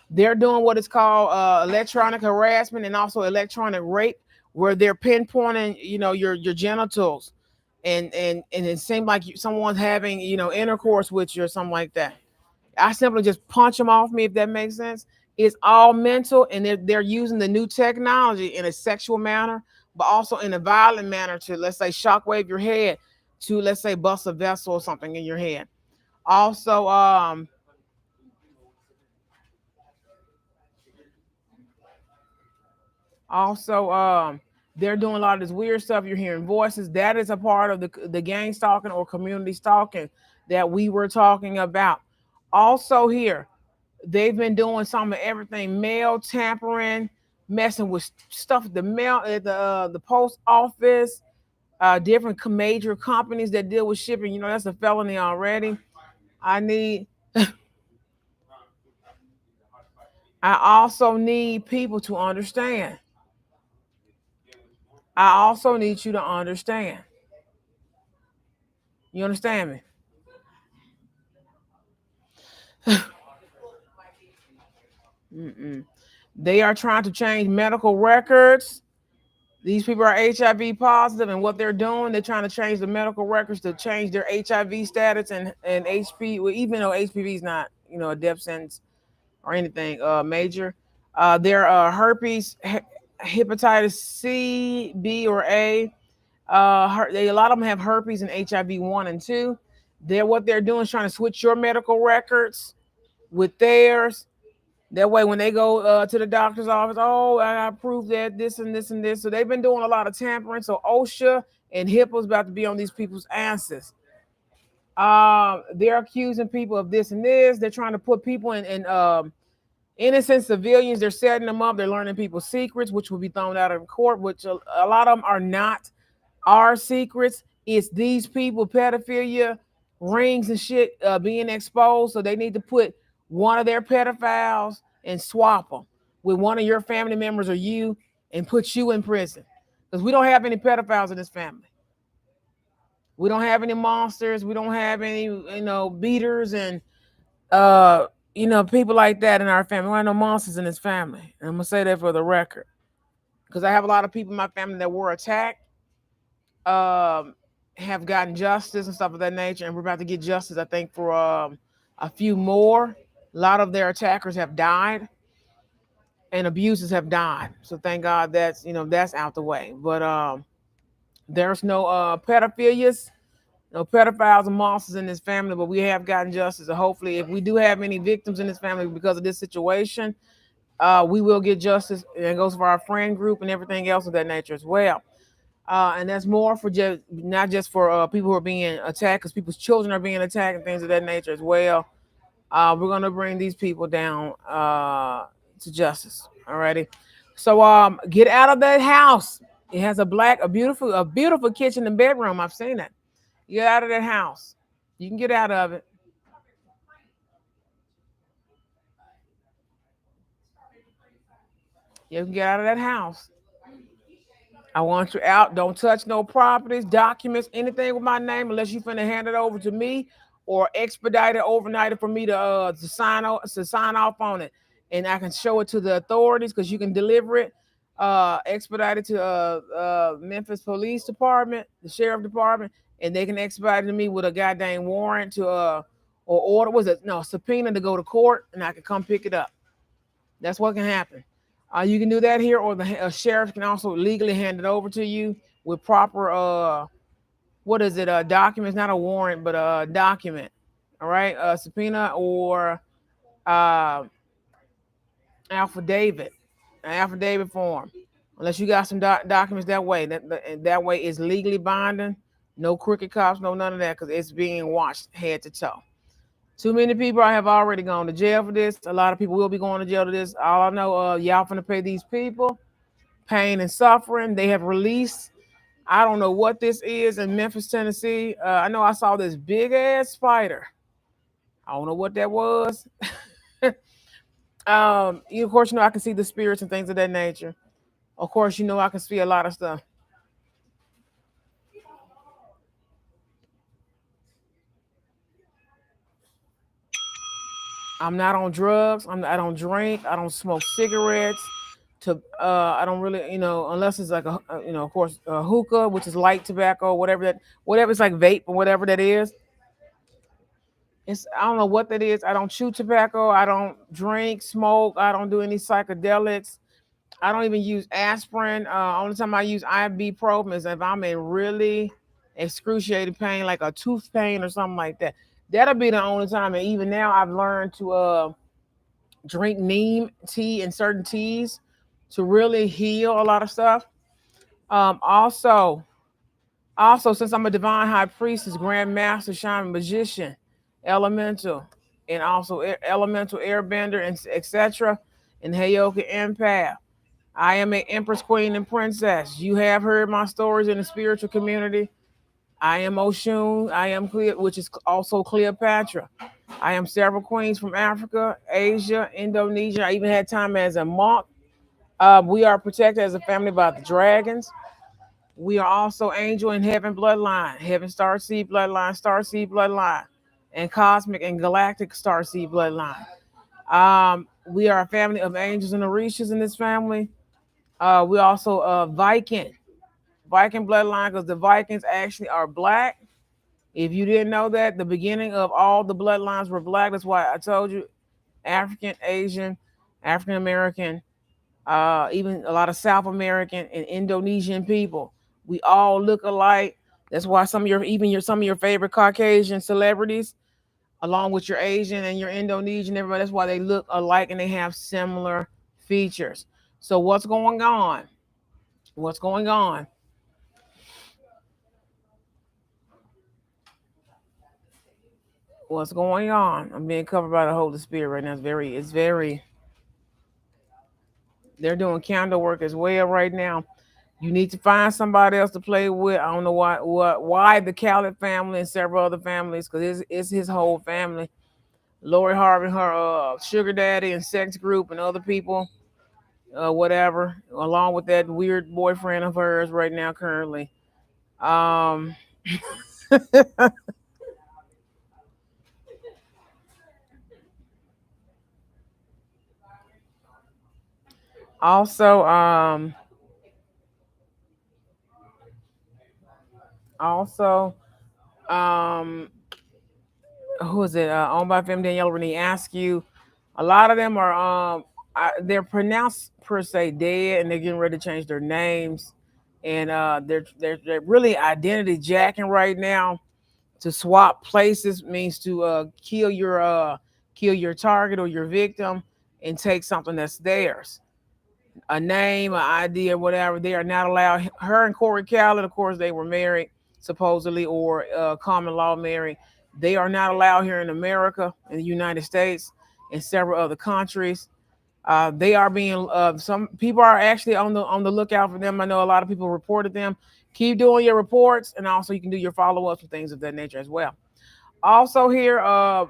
They're doing what is called electronic harassment and also electronic rape, where they're pinpointing, your genitals, and it seems like someone's having, intercourse with you or something like that. I simply just punch them off me, if that makes sense. It's all mental, and they're using the new technology in a sexual manner, but also in a violent manner to, let's say, shockwave your head, to, let's say, bust a vessel or something in your head. Also, also, they're doing a lot of this weird stuff. You're hearing voices. That is a part of the gang stalking or community stalking that we were talking about. Also, here, they've been doing some of everything: mail tampering, messing with stuff at the mail at the post office, different major companies that deal with shipping. That's a felony already. I need. I also need people to understand. I also need you to understand. You understand me? Mm-mm. They are trying to change medical records. These people are HIV positive, and what they're doing, they're trying to change the medical records to change their HIV status and HP. Well, even though HPV is not, a death sentence or anything major, their herpes, hepatitis C, B, or A. A lot of them have herpes and HIV 1 and 2. What they're doing is trying to switch your medical records with theirs. That way, when they go to the doctor's office, oh, I got proof that this and this and this. So they've been doing a lot of tampering. So OSHA and HIPAA's about to be on these people's asses. They're accusing people of this and this. They're trying to put people in innocent civilians. They're setting them up. They're learning people's secrets, which will be thrown out of court, which a lot of them are not our secrets. It's these people, pedophilia, rings and shit being exposed. So they need to put one of their pedophiles and swap them with one of your family members or you, and put you in prison. Because we don't have any pedophiles in this family. We don't have any monsters. We don't have any, beaters and people like that in our family. We don't have no monsters in this family. And I'm gonna say that for the record. Because I have a lot of people in my family that were attacked, have gotten justice and stuff of that nature, and we're about to get justice, I think, for a few more. A lot of their attackers have died, and abusers have died. So thank God that's out the way. But there's no pedophilias, no pedophiles and monsters in this family. But we have gotten justice. So hopefully, if we do have any victims in this family because of this situation, we will get justice. And it goes for our friend group and everything else of that nature as well. And that's more for just not just for people who are being attacked, because people's children are being attacked and things of that nature as well. We're gonna bring these people down to justice. Alrighty. So get out of that house. It has a beautiful kitchen and bedroom. I've seen it. Get out of that house. You can get out of it. You can get out of that house. I want you out. Don't touch no properties, documents, anything with my name unless you finna hand it over to me or expedite it, overnight it for me to sign off on it, and I can show it to the authorities because you can deliver it, expedite it to Memphis Police Department, the Sheriff Department, and they can expedite it to me with a goddamn warrant to or order was it no subpoena to go to court, and I can come pick it up. That's what can happen. You can do that here, or the sheriff can also legally hand it over to you with proper what is it? Documents, not a warrant, but a document. All right, a subpoena or uh, affidavit, an affidavit form. Unless you got some documents that way, that way is legally binding. No crooked cops, no none of that, because it's being watched head to toe. Too many people have already gone to jail for this. A lot of people will be going to jail to this. All I know, y'all finna pay these people pain and suffering. They have released. I don't know what this is in Memphis, Tennessee. I know I saw this big ass spider. I don't know what that was. Of course, I can see the spirits and things of that nature. Of course, I can see a lot of stuff. I'm not on drugs. I don't drink. I don't smoke cigarettes. I don't really, unless it's like of course, hookah, which is light tobacco, whatever it's like vape or whatever that is. I don't know what that is. I don't chew tobacco. I don't drink, smoke. I don't do any psychedelics. I don't even use aspirin. Only time I use ibuprofen is if I'm in really excruciating pain, like a tooth pain or something like that. That'll be the only time. And even now, I've learned to drink neem tea and certain teas to really heal a lot of stuff. Um, also, since I'm a divine high priestess, grand master, shaman, magician, elemental, and also elemental airbender, and etc., and Heyoka empath. I am an empress, queen, and princess. You have heard my stories in the spiritual community. I am Oshun. I am which is also Cleopatra. I am several queens from Africa, Asia, Indonesia. I even had time as a monk. We are protected as a family by the dragons. We are also angel and heaven bloodline, heaven star seed bloodline, and cosmic and galactic star seed bloodline. We are a family of angels and orishas in this family. We also Viking bloodline because the Vikings actually are black. If you didn't know that, the beginning of all the bloodlines were black. That's why I told you African, Asian, African American, even a lot of South American and Indonesian people. We all look alike. That's why some of your favorite Caucasian celebrities, along with your Asian and your Indonesian, everybody, that's why they look alike and they have similar features. So what's going on? What's going on? What's going on? I'm being covered by the Holy Spirit right now. It's very. They're doing candle work as well right now. You need to find somebody else to play with. I don't know why the Khaled family and several other families, because it's his whole family. Lori Harvey, her sugar daddy and sex group, and other people, whatever, along with that weird boyfriend of hers right now currently. Um, also, also, um, who is it? Owned by Femme Danielle Renee Askew. A lot of them are they're pronounced per se dead, and they're getting ready to change their names, and they're really identity jacking right now. To swap places means to kill your target or your victim and take something that's theirs, a name, an ID, or whatever. They are not allowed. Her and Corey Callan, of course, they were married supposedly or common law married. They are not allowed here in America, in the United States, and several other countries. They are being some people are actually on the lookout for them. I know a lot of people reported them. Keep doing your reports, and also you can do your follow-ups and things of that nature as well. Also here,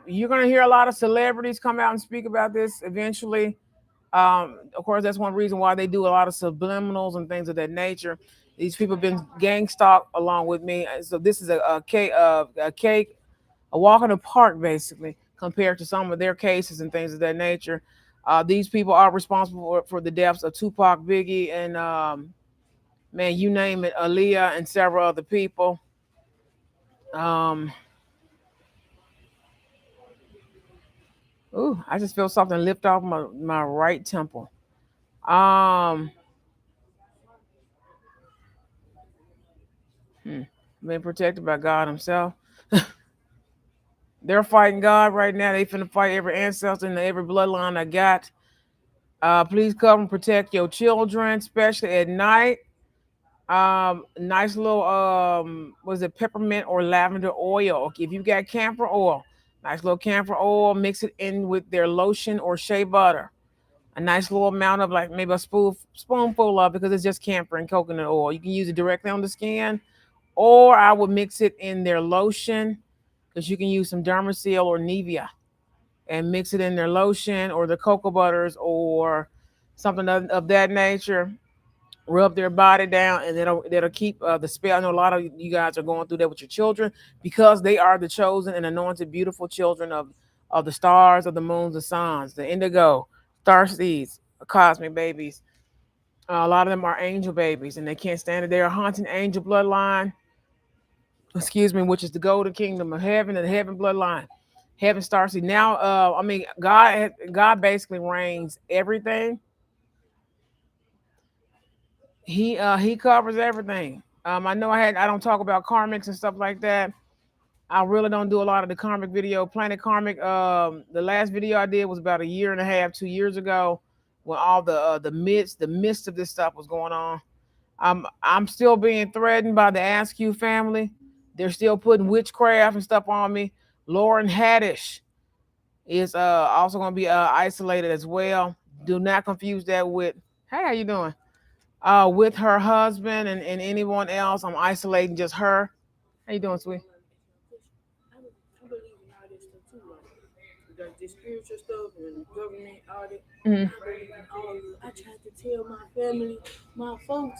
you're gonna hear a lot of celebrities come out and speak about this eventually. Of course, that's one reason why they do a lot of subliminals and things of that nature. These people have been gang stalked along with me. So this is a walk in the park, basically, compared to some of their cases and things of that nature. These people are responsible for the deaths of Tupac, Biggie, and man, you name it, Aaliyah, and several other people. Um, ooh, I just feel something lift off my right temple. Um, hmm, Being protected by God Himself. They're fighting God right now. They finna fight every ancestor and every bloodline I got. Please cover and protect your children, especially at night. Nice little was it peppermint or lavender oil? Okay, if you got camphor oil, nice little camphor oil, mix it in with their lotion or shea butter. A nice little amount of like maybe a spoonful of because it's just camphor and coconut oil. You can use it directly on the skin, or I would mix it in their lotion because you can use some Dermasil or Nivea and mix it in their lotion or the cocoa butters or something of that nature. Rub their body down, and that'll keep the spell. I know a lot of you guys are going through that with your children because they are the chosen and anointed, beautiful children of the stars, of the moons, the suns, the indigo, star seeds, cosmic babies. A lot of them are angel babies, and they can't stand it. They're a haunting angel bloodline. Excuse me, which is the golden kingdom of heaven and the heaven bloodline. Heaven star seed. Now, I mean, God basically reigns everything. He covers everything. I know I don't talk about karmics and stuff like that. I really don't do a lot of the karmic video. Planet Karmic. The last video I did was about a year and a half, 2 years ago, when all the mist of this stuff was going on. I'm still being threatened by the Askew family. They're still putting witchcraft and stuff on me. Lauren Haddish is also going to be isolated as well. Do not confuse that with, hey, how you doing? With her husband and anyone else. I'm isolating just her. How you doing, sweet? I believe in all this stuff too, like the spiritual stuff and government audit. Hmm. I believe in all of it. I tried to tell my family, my folks,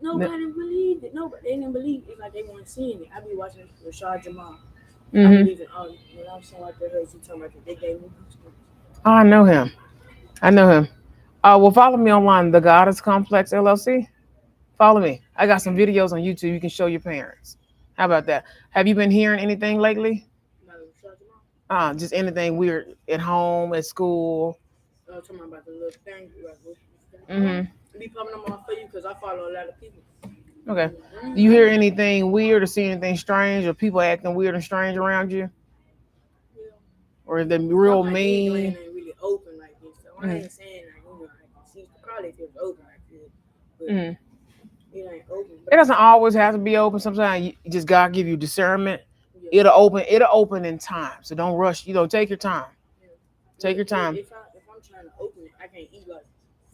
nobody believed it. Nobody they didn't believe it. It's like they weren't seeing it. I be watching Rashad Jamal. I Hmm. believe in all of it. When I'm saying like that, he talking about that they gave me goosebumps. Oh, I know him. I know him. Well, follow me online, the Goddess Complex LLC. Follow me. I got some videos on YouTube you can show your parents. How about that? Have you been hearing anything lately? About Rashad Jamal. Just anything weird at home, at school? Talking about the little thing, like Hmm. be coming on my for you because I follow a lot of people. Okay. Do you Mm-hmm. hear anything weird or see anything strange or people acting weird and strange around you? Yeah. Or the Stuff real like Disneyland mean? ain't really open like this, so I Hmm. ain't saying like I can see probably if it was open like this, but Hmm. it ain't open. It But doesn't always have to be open. Sometimes you just God give you discernment. yeah, It'll open. It'll open in time. So don't rush. Take your time. yeah. Take But your time. if I'm trying to open it, I can't eat like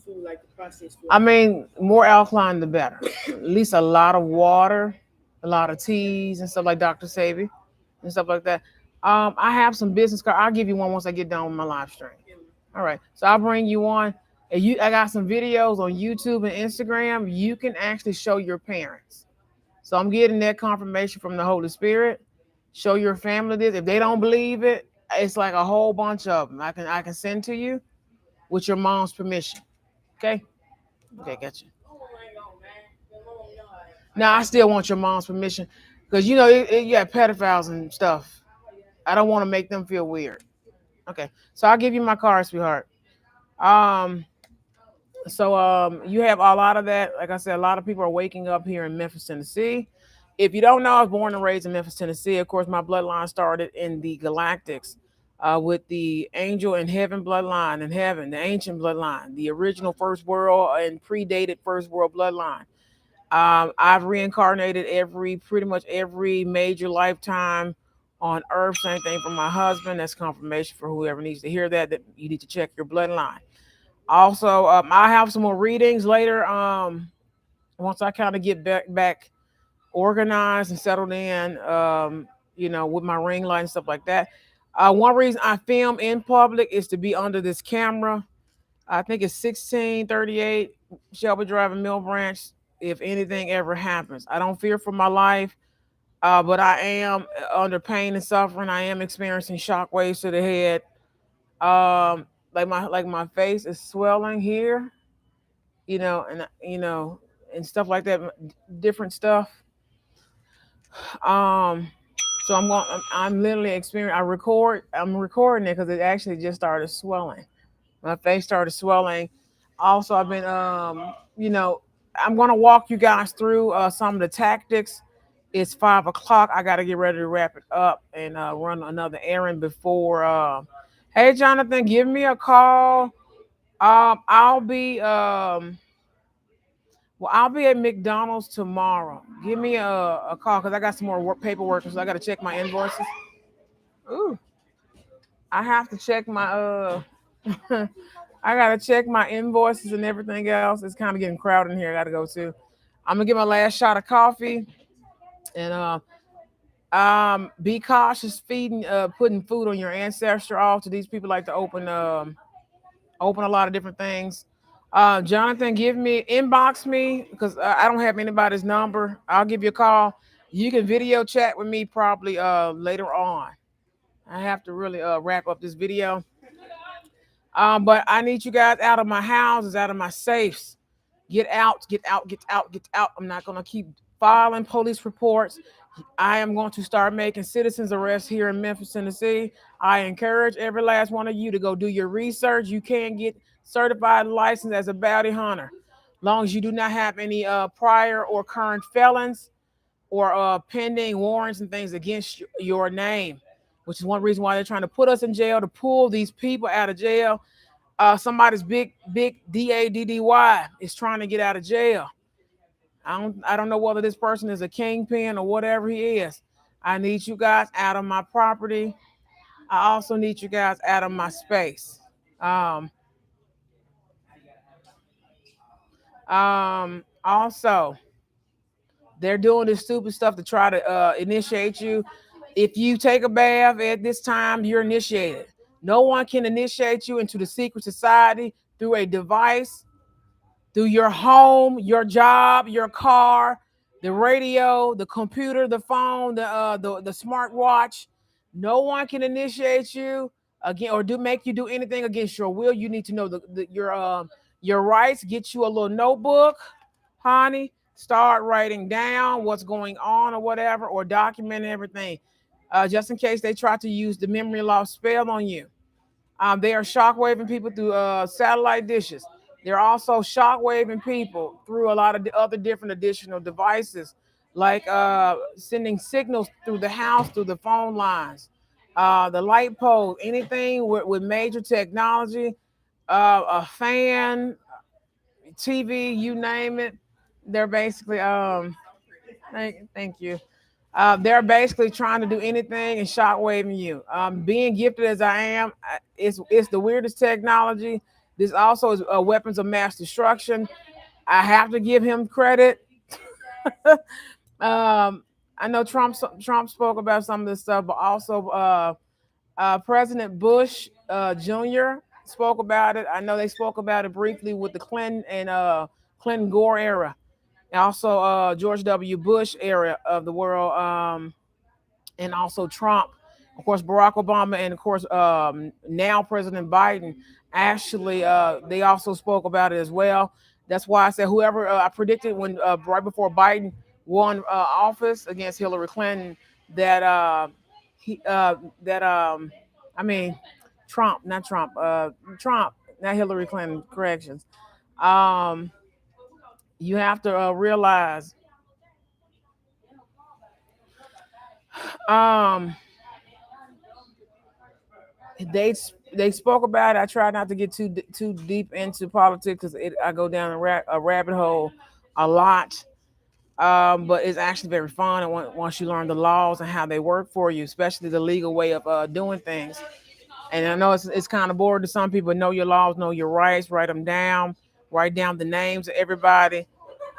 food like the processed food. I mean, more alkaline the better. At least a lot of water, a lot of teas and stuff like Dr. Savy and stuff like that. I have some business card. I'll give you one once I get done with my live stream. Yeah, All right. So I'll bring you on. And I got some videos on YouTube and Instagram. You can actually show your parents. So I'm getting that confirmation from the Holy Spirit. Show your family this. If they don't believe it, it's like a whole bunch of them. I can send to you with your mom's permission. Okay. Okay, gotcha. oh my god, man, the mom know Now I still want your mom's permission because you got pedophiles and stuff. I don't want to make them feel weird. Okay, so I'll give you my card, sweetheart. Um, you have a lot of that. Like I said, a lot of people are waking up here in Memphis, Tennessee. If you don't know, I was born and raised in Memphis, Tennessee. Of course, my bloodline started in the Galactics with the angel and heaven bloodline in heaven, the ancient bloodline, the original first world and predated first world bloodline. I've reincarnated pretty much every major lifetime on Earth. Same thing for my husband. That's confirmation for whoever needs to hear that you need to check your bloodline. Also, I have some more readings later. Once I kind of get back organized and settled in, with my ring light and stuff like that. One reason I film in public is to be under this camera. I think it's 1638 Shelby Drive in Mill Branch. If anything ever happens, I don't fear for my life, but I am under pain and suffering. I am experiencing shock waves to the head. Like my face is swelling here, and stuff like that, different stuff. Um, so I'm literally experiencing. I'm recording it because it actually just started swelling. My face started swelling. Also, I've been, I'm gonna walk you guys through some of the tactics. It's 5 o'clock. I got to get ready to wrap it up and run another errand before. Hey, Jonathan, give me a call. I'll be well, I'll be at McDonald's tomorrow. Give me a call because I got some more paperwork, so I got to check my invoices. Ooh, I have to check my I gotta check my invoices and everything else. It's kind of getting crowded in here. I gotta go to. I'm gonna get my last shot of coffee and be cautious feeding putting food on your ancestor off to these people like to open a lot of different things. Jonathan, give me inbox me because I don't have anybody's number. I'll give you a call. You can video chat with me probably later on. I have to really wrap up this video. But I need you guys out of my houses, out of my safes. Get out, get out, get out, get out. I'm not gonna keep filing police reports. I am going to start making citizens arrests here in Memphis, Tennessee. I encourage every last one of you to go do your research. You can get certified licensed as a bounty hunter, long as you do not have any prior or current felons or pending warrants and things against your name, which is one reason why they're trying to put us in jail to pull these people out of jail. Somebody's big DADDY is trying to get out of jail. I don't know whether this person is a kingpin or whatever he is. I need you guys out of my property. I also need you guys out of my space. Um, also, they're doing this stupid stuff to try to initiate you. If you take a bath at this time, you're initiated. No one can initiate you into the secret society through a device, through your home, your job, your car, the radio, the computer, the phone, the smartwatch. No one can initiate you again or do make you do anything against your will. You need to know your rights. Get you a little notebook, honey. Start writing down what's going on or whatever, or documenting everything, just in case they try to use the memory loss spell on you. They are shockwaving people through satellite dishes. They're also shockwaving people through a lot of the other different additional devices, like sending signals through the house, through the phone lines, the light pole, anything with major technology, a fan, TV, you name it. They're basically thank you. They're basically trying to do anything and shockwaving you. Being gifted as I am, it's the weirdest technology. This also is weapons of mass destruction. I have to give him credit. I know Trump spoke about some of this stuff, but also President Bush Jr. spoke about it. I know they spoke about it briefly with the Clinton and Clinton Gore era, and also George W. Bush era of the world. And also Trump, of course, Barack Obama, and of course, now President Biden. Actually, they also spoke about it as well. That's why I said whoever I predicted when right before Biden won office against Hillary Clinton that he that I mean Trump, not Hillary Clinton. Corrections. Um, you have to realize um they they spoke about it. I try not to get too deep into politics because I go down a rabbit hole a lot. But it's actually very fun and once you learn the laws and how they work for you, especially the legal way of doing things. And I know it's kind of bored to some people. Know your laws, know your rights, write them down, write down the names of everybody,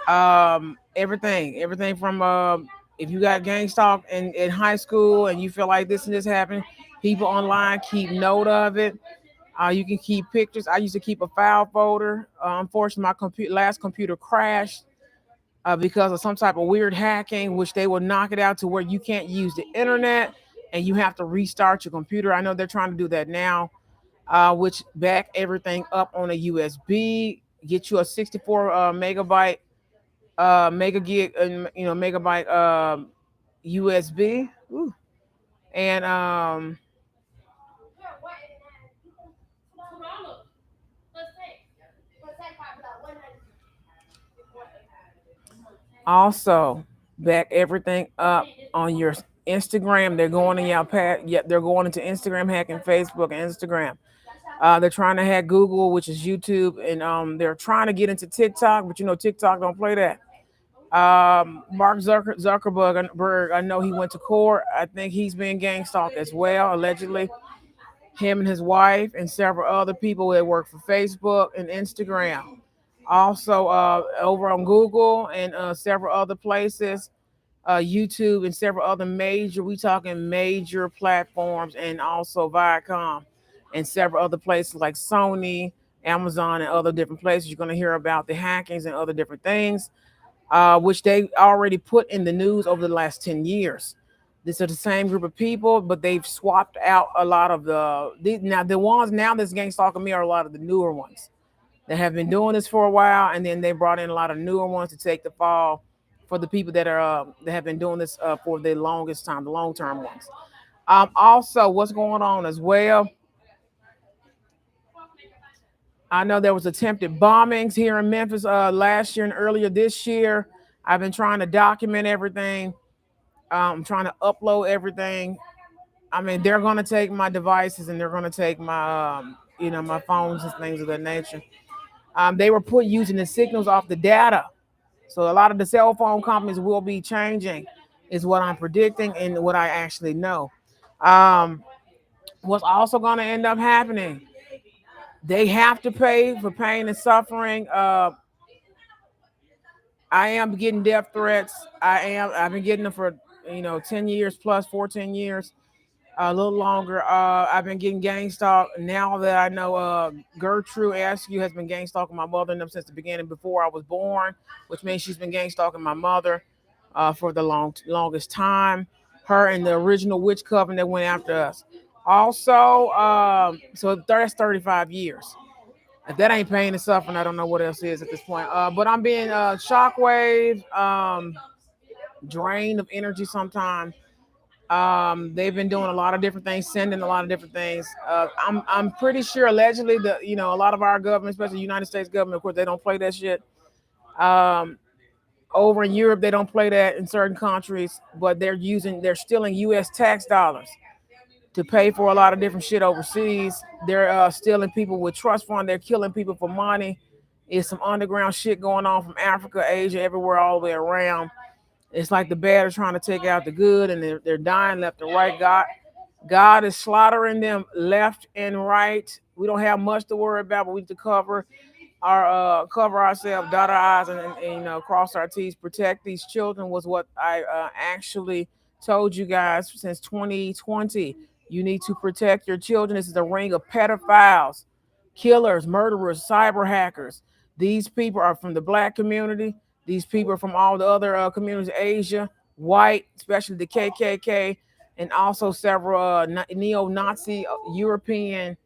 everything from if you got gang stalk in high school and you feel like this and this happened, people online keep note of it. You can keep pictures. I used to keep a file folder. Unfortunately, my last computer crashed because of some type of weird hacking, which they will knock it out to where you can't use the internet and you have to restart your computer. I know they're trying to do that now, which back everything up on a USB, get you a 64 megabyte, mega gig, megabyte USB, Ooh. And also back everything up on your Instagram. They're going in your past. Yeah, they're going into Instagram, hacking Facebook and Instagram. They're trying to hack Google, which is YouTube, and they're trying to get into TikTok, but TikTok don't play that. Mark Zuckerberg, I know he went to court. I think he's being gang stalked as well, allegedly. Him and his wife and several other people that work for Facebook and Instagram. Also, over on Google and several other places, YouTube and several other we talking major platforms, and also Viacom and several other places like Sony, Amazon, and other different places. You're going to hear about the hackings and other different things, which they already put in the news over the last 10 years. These are the same group of people, but they've swapped out a lot of now the ones now that's gang stalking me are a lot of the newer ones that have been doing this for a while, and then they brought in a lot of newer ones to take the fall for the people that have been doing this for the longest time, the long term ones. Also, what's going on as well? I know there was attempted bombings here in Memphis last year and earlier this year. I've been trying to document everything. I'm trying to upload everything. I mean, they're going to take my devices and they're going to take my, my phones and things of that nature. They were put using the signals off the data. So a lot of the cell phone companies will be changing, is what I'm predicting and what I actually know. Um, what's also going to end up happening? They have to pay for pain and suffering. I am getting death threats. I've been getting them for 10 years plus, 14 years, a little longer. I've been getting gang stalked. Now that I know Gertrude Askew has been gang stalking my mother and them since the beginning before I was born, which means she's been gang stalking my mother for the longest time. Her and the original witch coven that went after us. Also, so that's 35 years. If that ain't pain and suffering, I don't know what else is at this point. But I'm being shockwave, drained of energy sometimes. They've been doing a lot of different things, sending a lot of different things. I'm pretty sure allegedly that a lot of our government, especially the United States government, of course, they don't play that shit. Um, Over in Europe, they don't play that in certain countries, but they're stealing U.S. tax dollars to pay for a lot of different shit overseas. They're stealing people with trust fund. They're killing people for money. It's some underground shit going on from Africa, Asia, everywhere, all the way around. It's like the bad are trying to take out the good, and they're dying left and right. God is slaughtering them left and right. We don't have much to worry about, but we need to cover ourselves, dot our I's, and cross our T's. Protect these children was what I actually told you guys since 2020. You need to protect your children. This is a ring of pedophiles, killers, murderers, cyber hackers. These people are from the black community. These people are from all the other communities, Asia, white, especially the KKK, and also several neo-Nazi European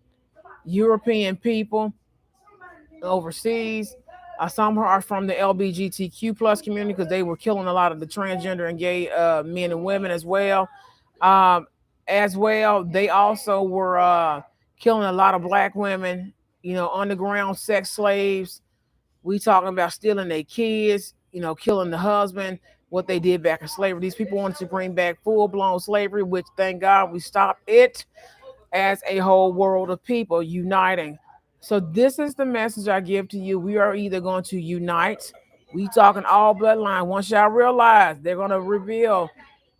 people overseas. Some are from the LGBTQ plus community because they were killing a lot of the transgender and gay men and women as well. Um, they also were killing a lot of black women, underground sex slaves. We talking about stealing their kids, killing the husband, what they did back in slavery. These people wanted to bring back full blown slavery, which thank God we stopped it as a whole world of people uniting. So this is the message I give to you. We are either going to unite. We talking all bloodline. Once y'all realize they're going to reveal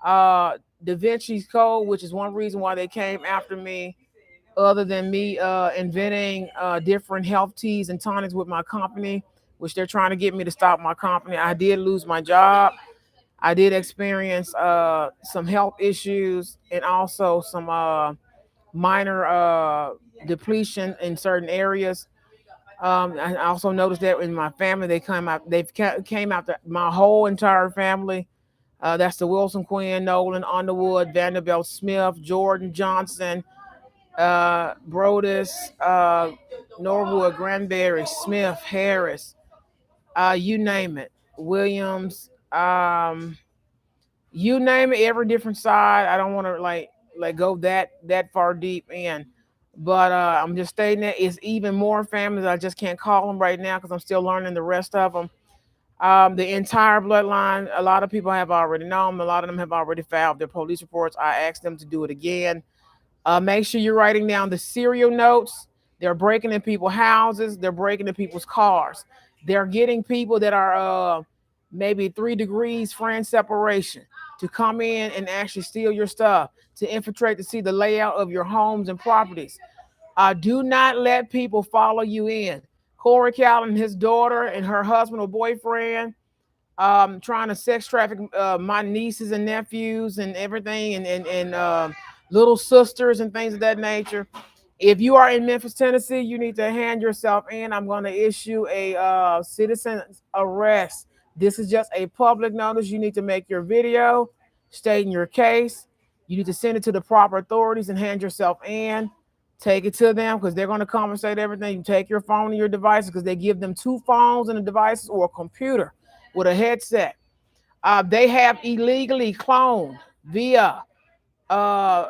Da Vinci's Code, which is one reason why they came after me other than me inventing different health teas and tonics with my company, which they're trying to get me to stop my company. I did lose my job. I did experience some health issues and also some minor depletion in certain areas. I also noticed that in my family, came out my whole entire family. That's the Wilson, Quinn, Nolan, Underwood, Vanderbilt, Smith, Jordan, Johnson, Brodus, Norwood, Granberry, Smith, Harris, you name it, Williams, you name it, every different side. I don't want to like go that far deep in, but I'm just stating that it's even more families. I just can't call them right now because I'm still learning the rest of them. The entire bloodline, a lot of people have already known. A lot of them have already filed their police reports. I asked them to do it again. Make sure you're writing down the serial notes. They're breaking in people's houses. They're breaking in people's cars. They're getting people that are maybe 3 degrees friend separation to come in and actually steal your stuff, to infiltrate to see the layout of your homes and properties. Do not let people follow you in. Corey Callen, his daughter, and her husband or boyfriend trying to sex traffic my nieces and nephews and everything, and little sisters and things of that nature. If you are in Memphis, Tennessee, you need to hand yourself in. I'm going to issue a citizen arrest. This is just a public notice. You need to make your video stating your case. You need to send it to the proper authorities and hand yourself in. Take it to them because they're going to conversate everything. You take your phone and your devices because they give them 2 phones and a devices or a computer with a headset. They have illegally cloned via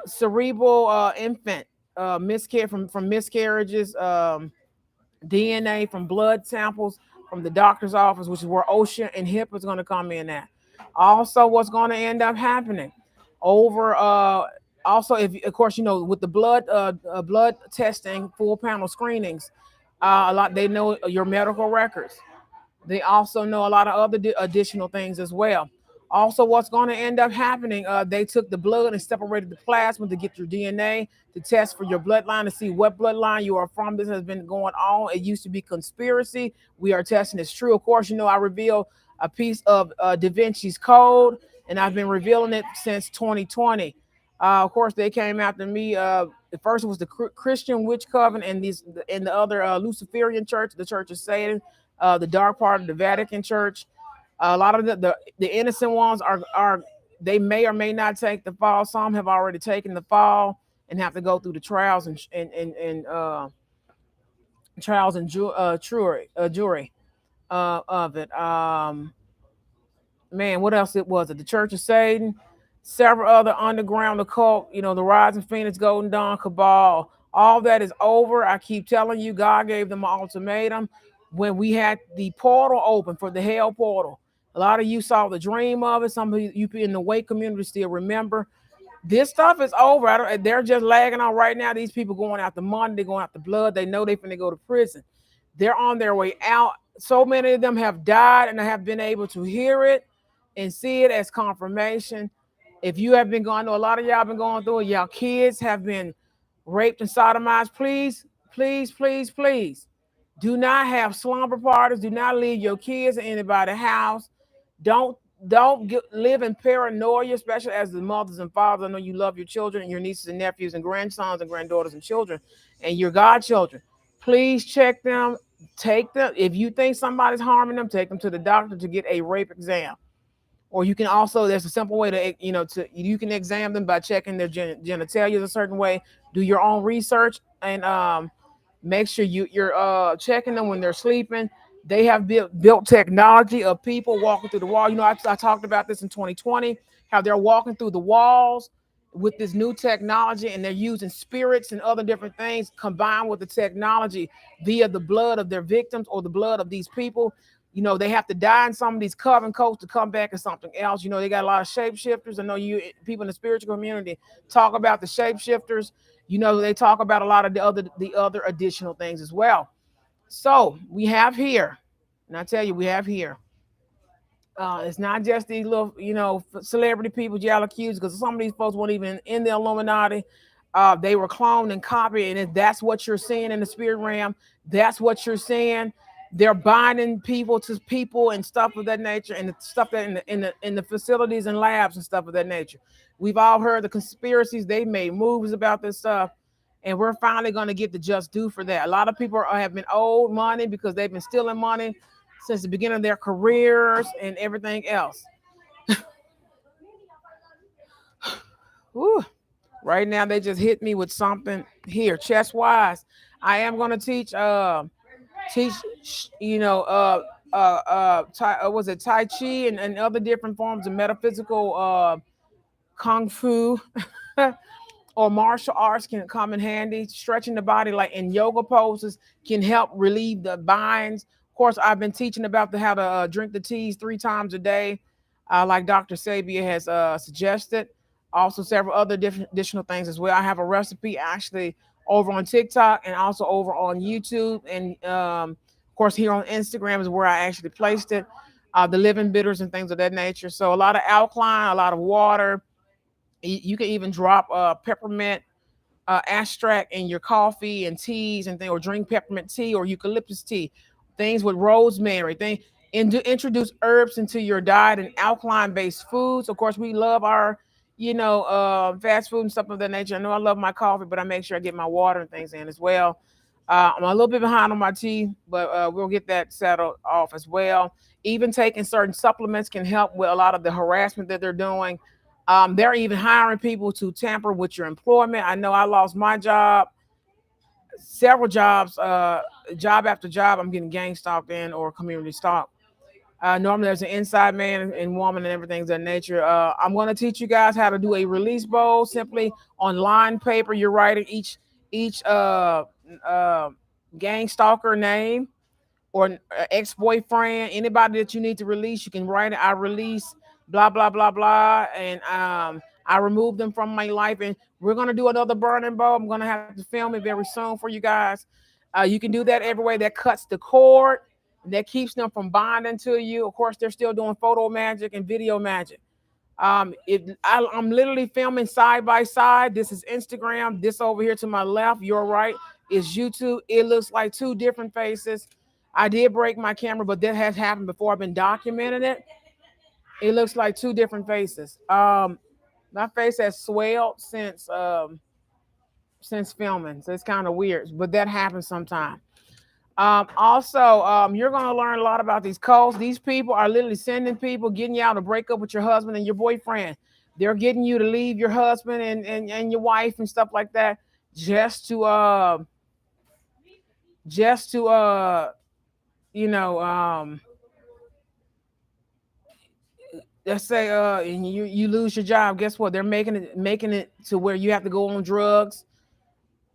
cerebral infant miscarriage from miscarriages, DNA from blood samples from the doctor's office, which is where OSHA and HIPAA is going to come in at. Also, what's going to end up happening over also, if of course you know with the blood testing, full panel screenings, a lot they know your medical records. They also know a lot of other additional things as well. Also, what's going to end up happening? They took the blood and separated the plasma to get your DNA to test for your bloodline to see what bloodline you are from. This has been going on. It used to be conspiracy. We are testing it's true. Of course, you know I revealed a piece of Da Vinci's Code, and I've been revealing it since 2020. Of course, they came after me. The first was the Christian Witch Coven and the other Luciferian Church, the Church of Satan, the dark part of the Vatican Church. A lot of the innocent ones are they may or may not take the fall. Some have already taken the fall and have to go through the trials and trials and jury of it. Man, what else it was? It the Church of Satan, several other underground occult, the Rising Phoenix, Golden Dawn, Cabal. All that is over. I keep telling you, God gave them an ultimatum when we had the portal open for the hell portal. A lot of you saw the dream of it. Some of you in the Wake community still remember. This stuff is over. They're just lagging on right now. These people going out the money, they're going out the blood. They know they're finna go to prison. They're on their way out. So many of them have died and I have been able to hear it and see it as confirmation. If you have been going through, a lot of y'all been going through it, y'all kids have been raped and sodomized. Please, please, please, please do not have slumber parties. Do not leave your kids in anybody's house. Don't live in paranoia, especially as the mothers and fathers. I know you love your children and your nieces and nephews and grandsons and granddaughters and children and your godchildren. Please check them. Take them. If you think somebody's harming them, take them to the doctor to get a rape exam. Or you can also, there's a simple way to you can examine them by checking their genitalia a certain way. Do your own research and make sure you're checking them when they're sleeping. They have built technology of people walking through the wall. I talked about this in 2020, how they're walking through the walls with this new technology, and they're using spirits and other different things combined with the technology via the blood of their victims or the blood of these people. They have to die in some of these coven coats to come back as something else. They got a lot of shapeshifters. I know you people in the spiritual community talk about the shapeshifters. They talk about a lot of the other additional things as well. So we have here, and I tell you, we have here. It's not just these little, celebrity people y'all accused, because some of these folks weren't even in the Illuminati. They were cloned and copied, and if that's what you're seeing in the spirit realm, that's what you're seeing. They're binding people to people and stuff of that nature, and the stuff that in the facilities and labs and stuff of that nature. We've all heard the conspiracies. They made movies about this stuff, and we're finally going to get the just due for that. A lot of people have been owed money because they've been stealing money since the beginning of their careers and everything else. Whew. Right now, they just hit me with something here, chest wise. I am going to teach, was it Tai Chi and other different forms of metaphysical kung fu or martial arts can come in handy. Stretching the body, like in yoga poses, can help relieve the binds. Of course, I've been teaching about how to drink the teas 3 times a day, like Dr. Sabia has suggested. Also, several other different additional things as well. I have a recipe actually over on TikTok and also over on YouTube, and of course here on Instagram is where I actually placed it. The living bitters and things of that nature. So a lot of alkaline, a lot of water. You can even drop peppermint extract in your coffee and teas and things, or drink peppermint tea or eucalyptus tea, things with rosemary, and introduce herbs into your diet and alkaline based foods. Of course, we love our, fast food and stuff of that nature. I know I love my coffee, but I make sure I get my water and things in as well. I'm a little bit behind on my tea, but we'll get that settled off as well. Even taking certain supplements can help with a lot of the harassment that they're doing. They're even hiring people to tamper with your employment. I know I lost my job, several jobs, job after job. I'm getting gang stalked in or community stalked. Normally, there's an inside man and woman and everything of that nature. I'm going to teach you guys how to do a release bowl simply on line paper. You're writing each uh, gang stalker name or ex-boyfriend, anybody that you need to release. You can write it. I release blah blah blah blah, and I remove them from my life. And we're gonna do another burning bowl. I'm gonna have to film it very soon for you guys. You can do that every way. That cuts the cord. That keeps them from bonding to you. Of course, they're still doing photo magic and video magic. I'm literally filming side by side. This is Instagram. This over here to my left, your right, is YouTube. It looks like 2 different faces. I did break my camera, but that has happened before. I've been documenting it. It looks like 2 different faces. My face has swelled since filming, so it's kind of weird, but that happens sometimes. Also, you're going to learn a lot about these cults. These people are literally sending people, getting you out to break up with your husband and your boyfriend. They're getting you to leave your husband and your wife and stuff like that, just to just to you know let's say and you lose your job. Guess what? They're making it to where you have to go on drugs.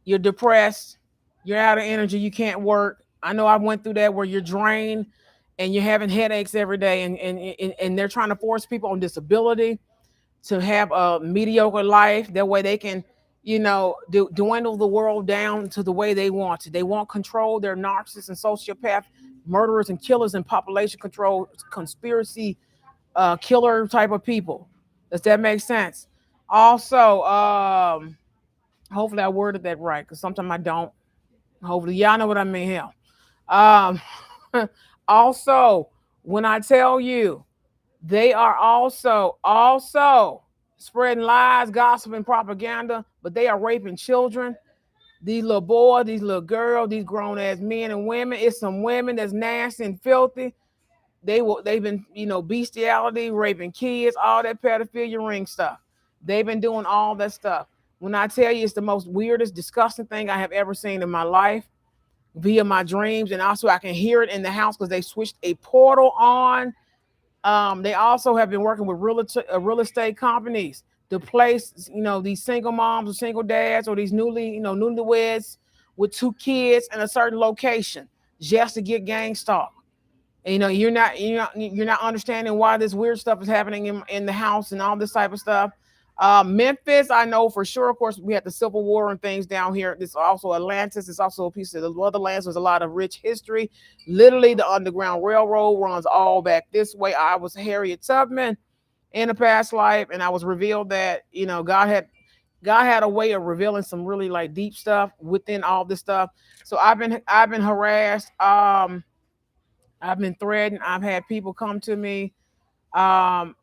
You're depressed. You're out of energy. You can't work. I know I went through that where you're drained and you're having headaches every day, and they're trying to force people on disability to have a mediocre life. That way they can, dwindle the world down to the way they want to. They want control. They're narcissists and sociopath, murderers and killers and population control, conspiracy, killer type of people. Does that make sense? Also, hopefully I worded that right because sometimes I don't. Hopefully, y'all know what I mean here. Um, also, when I tell you, they are also spreading lies, gossip, and propaganda, but they are raping children. These little boys, these little girls, these grown ass men and women. It's some women that's nasty and filthy. They've been, bestiality, raping kids, all that pedophilia ring stuff. They've been doing all that stuff. When I tell you, it's the most weirdest, disgusting thing I have ever seen in my life via my dreams, and also I can hear it in the house because they switched a portal on. They also have been working with real estate companies to place, these single moms or single dads or these newlyweds with 2 kids in a certain location just to get gang stalked. And, you're not understanding why this weird stuff is happening in the house and all this type of stuff. Memphis, I know for sure. Of course, we had the Civil War and things down here. This also Atlantis. It's also a piece of the Motherlands. There's a lot of rich history. Literally, the Underground Railroad runs all back this way. I was Harriet Tubman in a past life, and I was revealed that God had God had a way of revealing some really like deep stuff within all this stuff. So I've been harassed. I've been threatened. I've had people come to me. Um,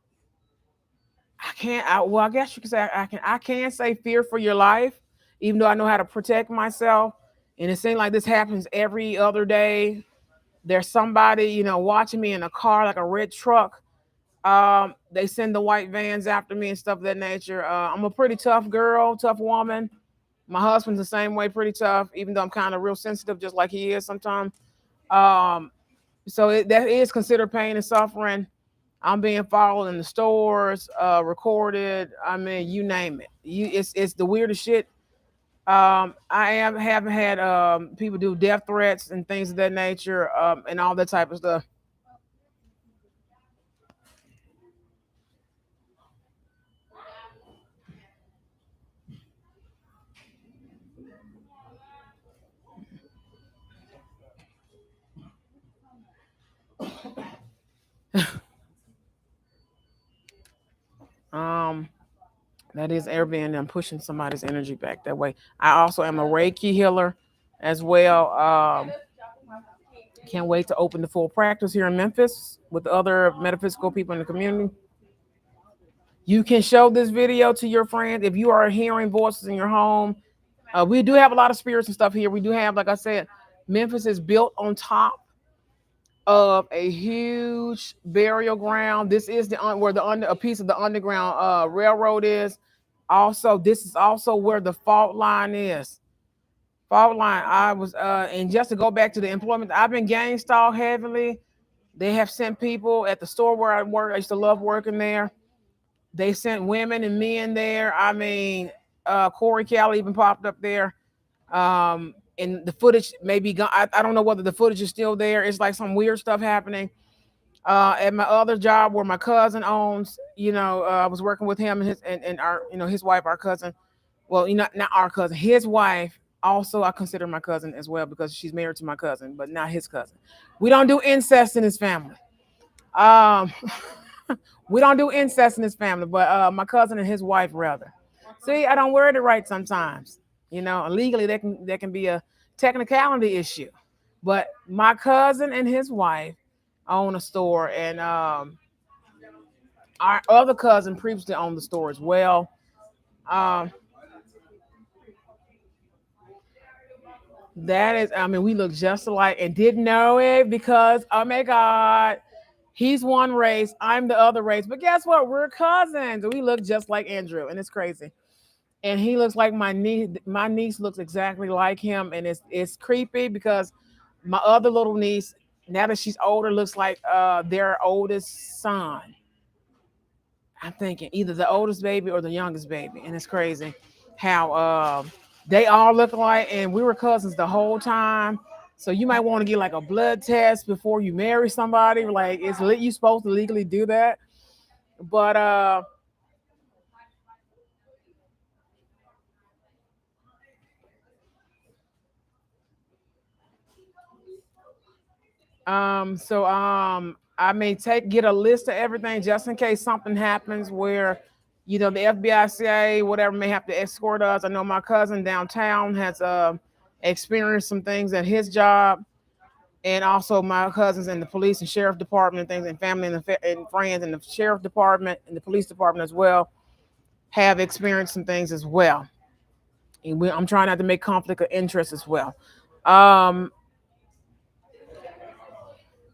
I can't. Well, I guess you could say I can. I can say fear for your life, even though I know how to protect myself. And it seems like this happens every other day. There's somebody, watching me in a car, like a red truck. They send the white vans after me and stuff of that nature. I'm a pretty tough girl, tough woman. My husband's the same way, pretty tough, even though I'm kind of real sensitive, just like he is sometimes. Um, that is considered pain and suffering. I'm being followed in the stores, recorded. I mean, you name it. It's the weirdest shit. I haven't had people do death threats and things of that nature, and all that type of stuff. Um, that is Airbnb. I'm pushing somebody's energy back that way. I also am a Reiki healer as well. Can't wait to open the full practice here in Memphis with the other metaphysical people in the community. You can show this video to your friends if you are hearing voices in your home. We do have a lot of spirits and stuff here. We do have, like I said, Memphis is built on top of a huge burial ground. This is where a piece of the underground railroad is. Also, this is also where the fault line is. Fault line. I was and just to go back to the employment, I've been gang stalked heavily. They have sent people at the store where I work. I used to love working there. They sent women and men there. I mean, Corey Kelly even popped up there. And the footage may be gone. I don't know whether the footage is still there. It's like some weird stuff happening. At my other job where my cousin owns, I was working with him and our, his wife, our cousin. Well, not our cousin, his wife. Also, I consider my cousin as well because she's married to my cousin, but not his cousin. We don't do incest in his family. Um, we don't do incest in his family, but my cousin and his wife rather. See, I don't word it right sometimes. Legally that can be a technicality issue. But my cousin and his wife own a store, and our other cousin previously owned the store as well. Um, that is, I mean, we look just alike and didn't know it because, oh my God, he's one race, I'm the other race. But guess what? We're cousins. We look just like Andrew, and it's crazy. And he looks like my niece. My niece looks exactly like him, and it's creepy because my other little niece, now that she's older, looks like their oldest son. I'm thinking either the oldest baby or the youngest baby, and it's crazy how they all look alike, and we were cousins the whole time. So you might want to get like a blood test before you marry somebody. Like you supposed to legally do that, but I may get a list of everything just in case something happens where, the FBI, CIA, whatever may have to escort us. I know my cousin downtown has experienced some things at his job, and also my cousins in the police and sheriff department and things, and family and friends in the sheriff department and the police department as well have experienced some things as well. And I'm trying not to make conflict of interest as well. Um,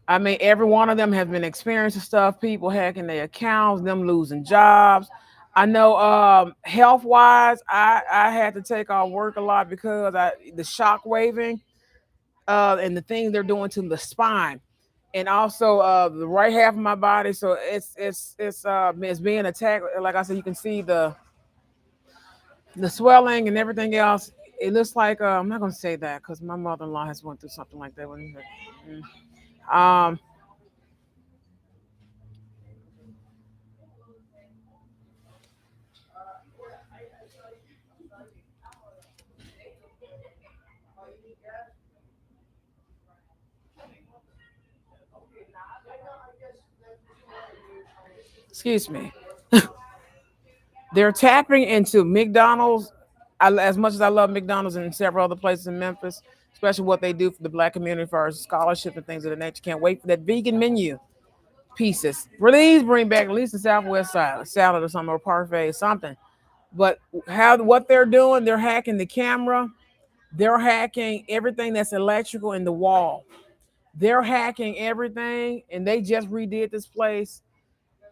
I mean, every one of them have been experiencing stuff, people hacking their accounts, them losing jobs. I know health wise, I had to take off work a lot because the shock waving and the things they're doing to the spine and also the right half of my body. So it's being attacked. Like I said, you can see the swelling and everything else. It looks like I'm not gonna say that because my mother-in-law has went through something like that. Um, excuse me. They're tapping into McDonald's. As much as I love McDonald's and several other places in Memphis, especially what they do for the black community for our scholarship and things of that nature. Can't wait for that vegan menu pieces. Please bring back at least the Southwest side, a salad or something, or parfait, something. But how what they're doing, they're hacking the camera, they're hacking everything that's electrical in the wall. They're hacking everything, and they just redid this place.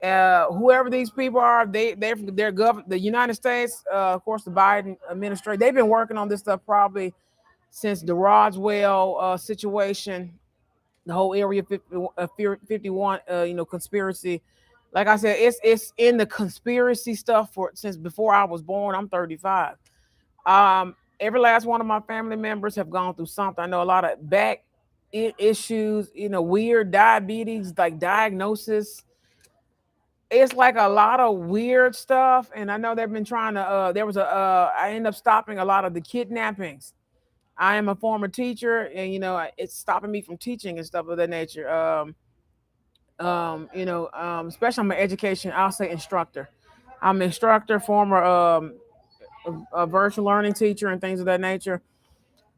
Whoever these people are, the United States, of course, the Biden administration. They've been working on this stuff probably since the Roswell situation, the whole Area 51, conspiracy. Like I said, it's in the conspiracy stuff for since before I was born. I'm 35. Every last one of my family members have gone through something. I know a lot of back issues, weird diabetes, like diagnosis. It's like a lot of weird stuff, and I know they've been trying to. There was a. I end up stopping a lot of the kidnappings. I am a former teacher, and it's stopping me from teaching and stuff of that nature. Especially I'm an education. I'll say instructor. I'm an instructor, former a virtual learning teacher, and things of that nature.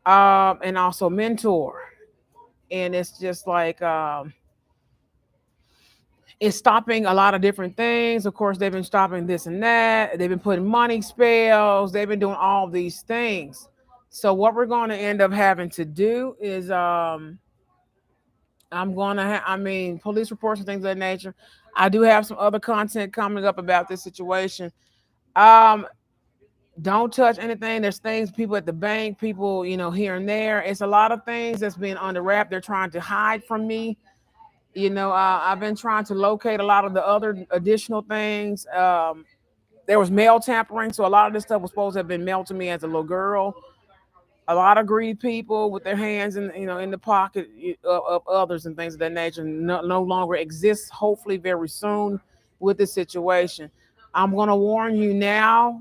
And also mentor. And it's just like it's stopping a lot of different things. Of course, they've been stopping this and that. They've been putting money spells. They've been doing all these things. So what we're going to end up having to do is I mean, police reports and things of that nature. I do have some other content coming up about this situation. Um, don't touch anything. There's things, people at the bank, people, here and there. It's a lot of things that's being under wrap. They're trying to hide from me. I've been trying to locate a lot of the other additional things. There was mail tampering, so a lot of this stuff was supposed to have been mailed to me as a little girl. A lot of greedy people with their hands in the pocket of others and things of that nature no longer exists. Hopefully, very soon with this situation. I'm gonna warn you now.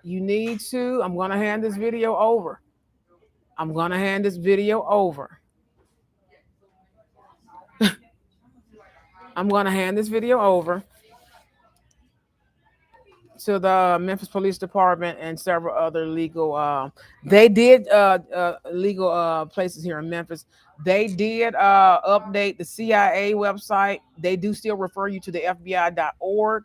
You need to. I'm gonna hand this video over. I'm gonna hand this video over. I'm gonna hand this video over to the Memphis Police Department and several other legal. They did legal places here in Memphis. They did update the CIA website. They do still refer you to the FBI.org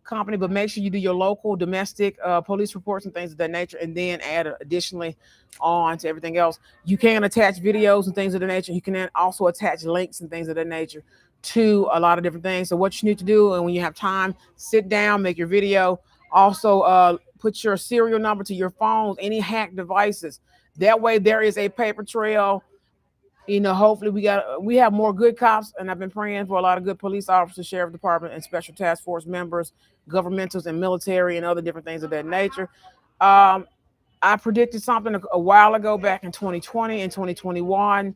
company, but make sure you do your local domestic police reports and things of that nature, and then add additionally on to everything else. You can attach videos and things of that nature. You can also attach links and things of that nature to a lot of different things. So what you need to do, and when you have time, sit down, make your video. Also, put your serial number to your phones, any hacked devices. That way, there is a paper trail. Hopefully, we have more good cops, and I've been praying for a lot of good police officers, sheriff department, and special task force members, governmentals, and military, and other different things of that nature. I predicted something a while ago, back in 2020 and 2021.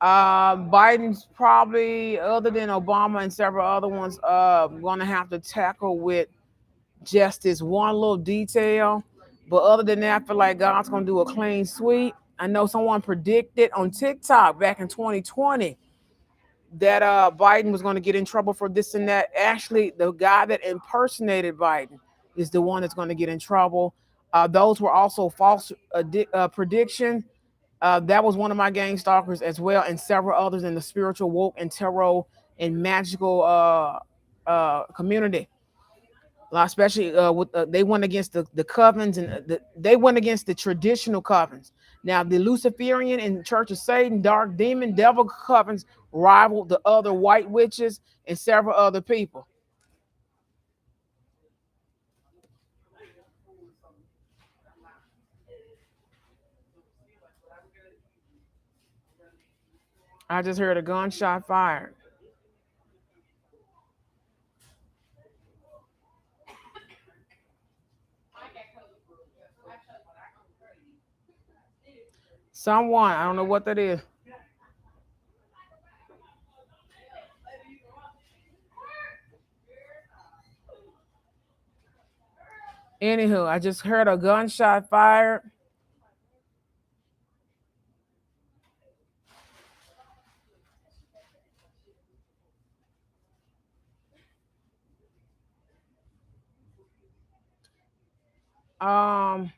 Biden's probably, other than Obama and several other ones, going to have to tackle with just this one little detail. But other than that, I feel like God's going to do a clean sweep. I know someone predicted on TikTok back in 2020 that Biden was going to get in trouble for this and that. Actually, the guy that impersonated Biden is the one that's going to get in trouble. Those were also false prediction. That was one of my gang stalkers as well, and several others in the spiritual, woke, and tarot and magical community. Especially with they went against the covens, and they went against the traditional covens. Now the Luciferian and Church of Satan, dark demon, devil covens rivaled the other white witches and several other people. I just heard a gunshot fired. Someone, I don't know what that is. Anywho, I just heard a gunshot fired. Um,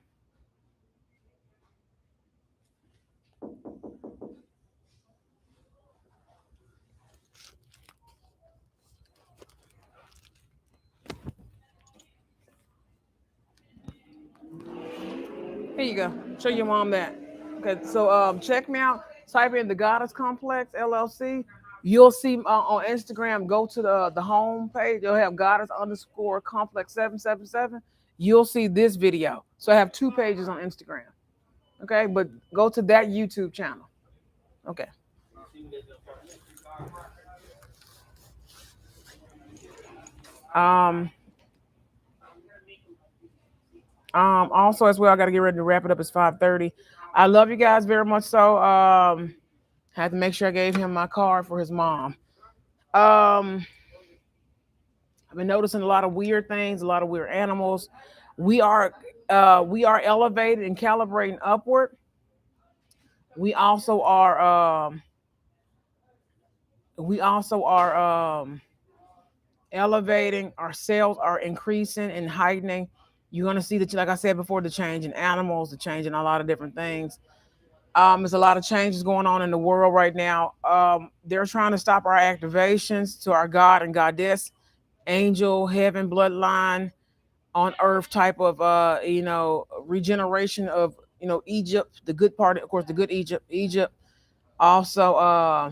Here you go. Show your mom that. Okay, so check me out. Type in the Goddess Complex LLC. You'll see on Instagram. Go to the home page. You'll have Goddess underscore Complex 777. You'll see this video. So I have two pages on Instagram. Okay, but go to that YouTube channel. Okay. Um. Also as well, I got to get ready to wrap it up. It's 5:30. I love you guys very much. So had to make sure I gave him my card for his mom. Um. I've been noticing a lot of weird things, a lot of weird animals. We are we are elevated and calibrating upward. We also are we also are elevating. Our sales are increasing and heightening. You're gonna see that, like I said before, the change in animals, the change in a lot of different things. There's a lot of changes going on in the world right now. They're trying to stop our activations to our God and Goddess, angel, heaven, bloodline, on earth type of regeneration of Egypt, the good part, of course, the good Egypt. Also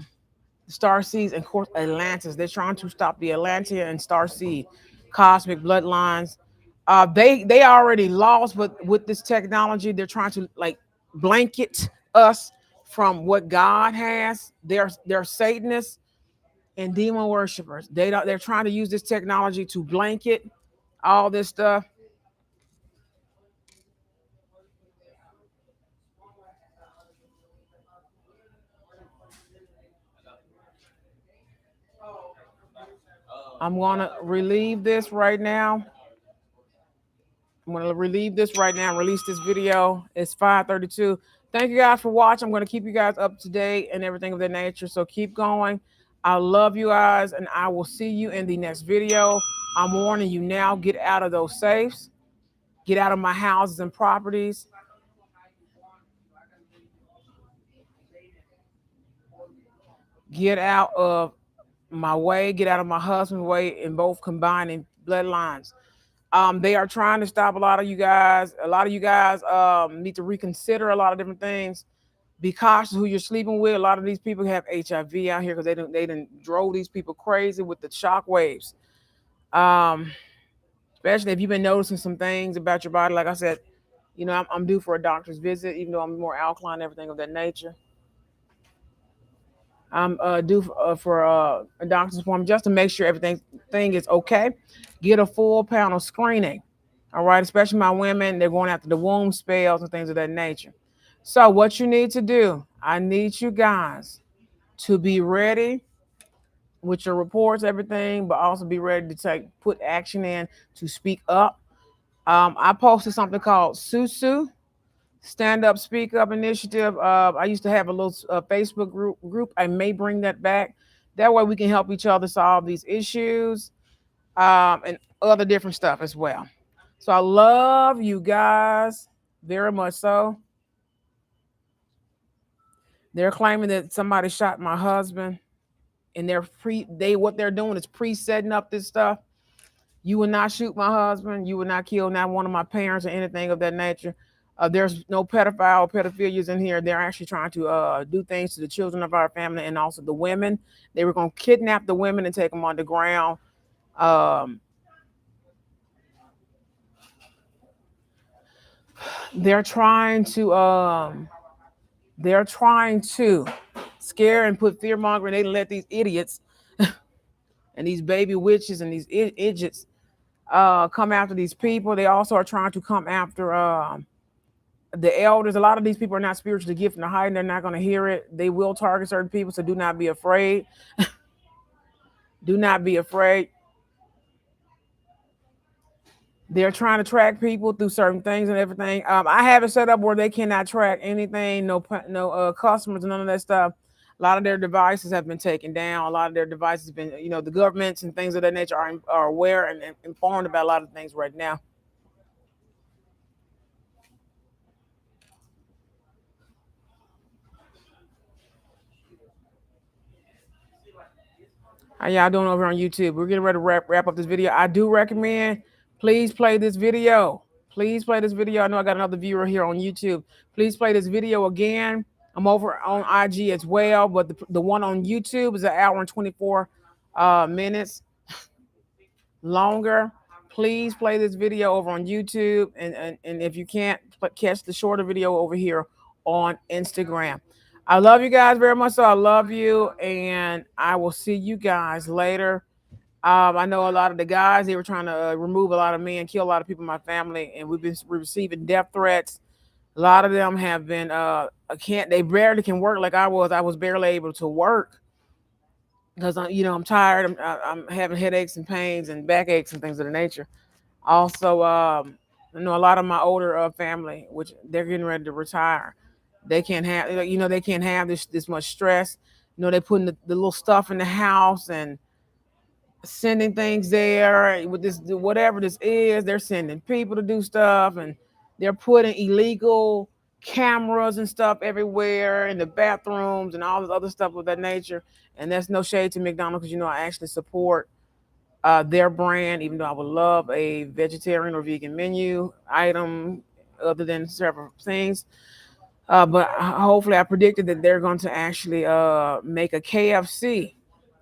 star seeds and, of course, Atlantis. They're trying to stop the Atlantean and star seed cosmic bloodlines. They already lost, but with this technology they're trying to like blanket us from what God has. They're Satanists and demon worshippers. They're trying to use this technology to blanket all this stuff. I'm gonna relieve this right now. I'm gonna relieve this right now. Release this video. It's 5:32. Thank you guys for watching. I'm gonna keep you guys up to date and everything of that nature. So keep going. I love you guys, and I will see you in the next video. I'm warning you now. Get out of those safes. Get out of my houses and properties. Get out of my way. Get out of my husband's way in both combining bloodlines. They are trying to stop a lot of you guys. A lot of you guys need to reconsider a lot of different things. Be cautious who you're sleeping with. A lot of these people have HIV out here because they didn't drove these people crazy with the shock waves. Um, Especially if you've been noticing some things about your body. Like I said, I'm due for a doctor's visit, even though I'm more alkaline and everything of that nature. I'm due for a doctor's appointment just to make sure everything thing is okay. Get a full panel screening. All right, especially my women, they're going after the womb spells and things of that nature. So, what you need to do, I need you guys to be ready with your reports, everything, but also be ready to put action in to speak up. I posted something called Susu Stand Up, Speak Up Initiative. I used to have a little Facebook group. I may bring that back. That way we can help each other solve these issues and other different stuff as well. So I love you guys very much. So they're claiming that somebody shot my husband, and what they're doing is pre-setting up this stuff. You would not shoot my husband. You would not kill not one of my parents or anything of that nature. There's no pedophile or pedophilias in here. They're actually trying to do things to the children of our family and also the women. They were going to kidnap the women and take them underground. Um, they're trying to scare and put fear mongering. They let these idiots and these baby witches and these idiots come after these people. They also are trying to come after the elders. A lot of these people are not spiritually gifted or hiding. They're not going to hear it. They will target certain people, so do not be afraid. Do not be afraid. They're trying to track people through certain things and everything. I have it set up where they cannot track anything, no customers, none of that stuff. A lot of their devices have been taken down. A lot of their devices have been, the governments and things of that nature are aware and informed about a lot of things right now. How y'all doing over on YouTube? We're getting ready to wrap up this video. I do recommend, please play this video. Please play this video. I know I got another viewer here on YouTube. Please play this video again. I'm over on IG as well, but the one on YouTube is an hour and 24 minutes longer. Please play this video over on YouTube, and if you can't, catch the shorter video over here on Instagram. I love you guys very much. So I love you, and I will see you guys later. I know a lot of the guys, they were trying to remove a lot of me and kill a lot of people in my family, and we've been receiving death threats. A lot of them have been can't they barely can work like I was. I was barely able to work because I'm tired. I'm having headaches and pains and backaches and things of the nature. Also, I know a lot of my older family, which they're getting ready to retire. They can't have, they can't have this much stress. They're putting the little stuff in the house and sending things there with this whatever this is. They're sending people to do stuff, and they're putting illegal cameras and stuff everywhere in the bathrooms and all this other stuff of that nature. And that's no shade to McDonald's, because I actually support their brand, even though I would love a vegetarian or vegan menu item other than several things. But hopefully, I predicted that they're going to actually make a KFC,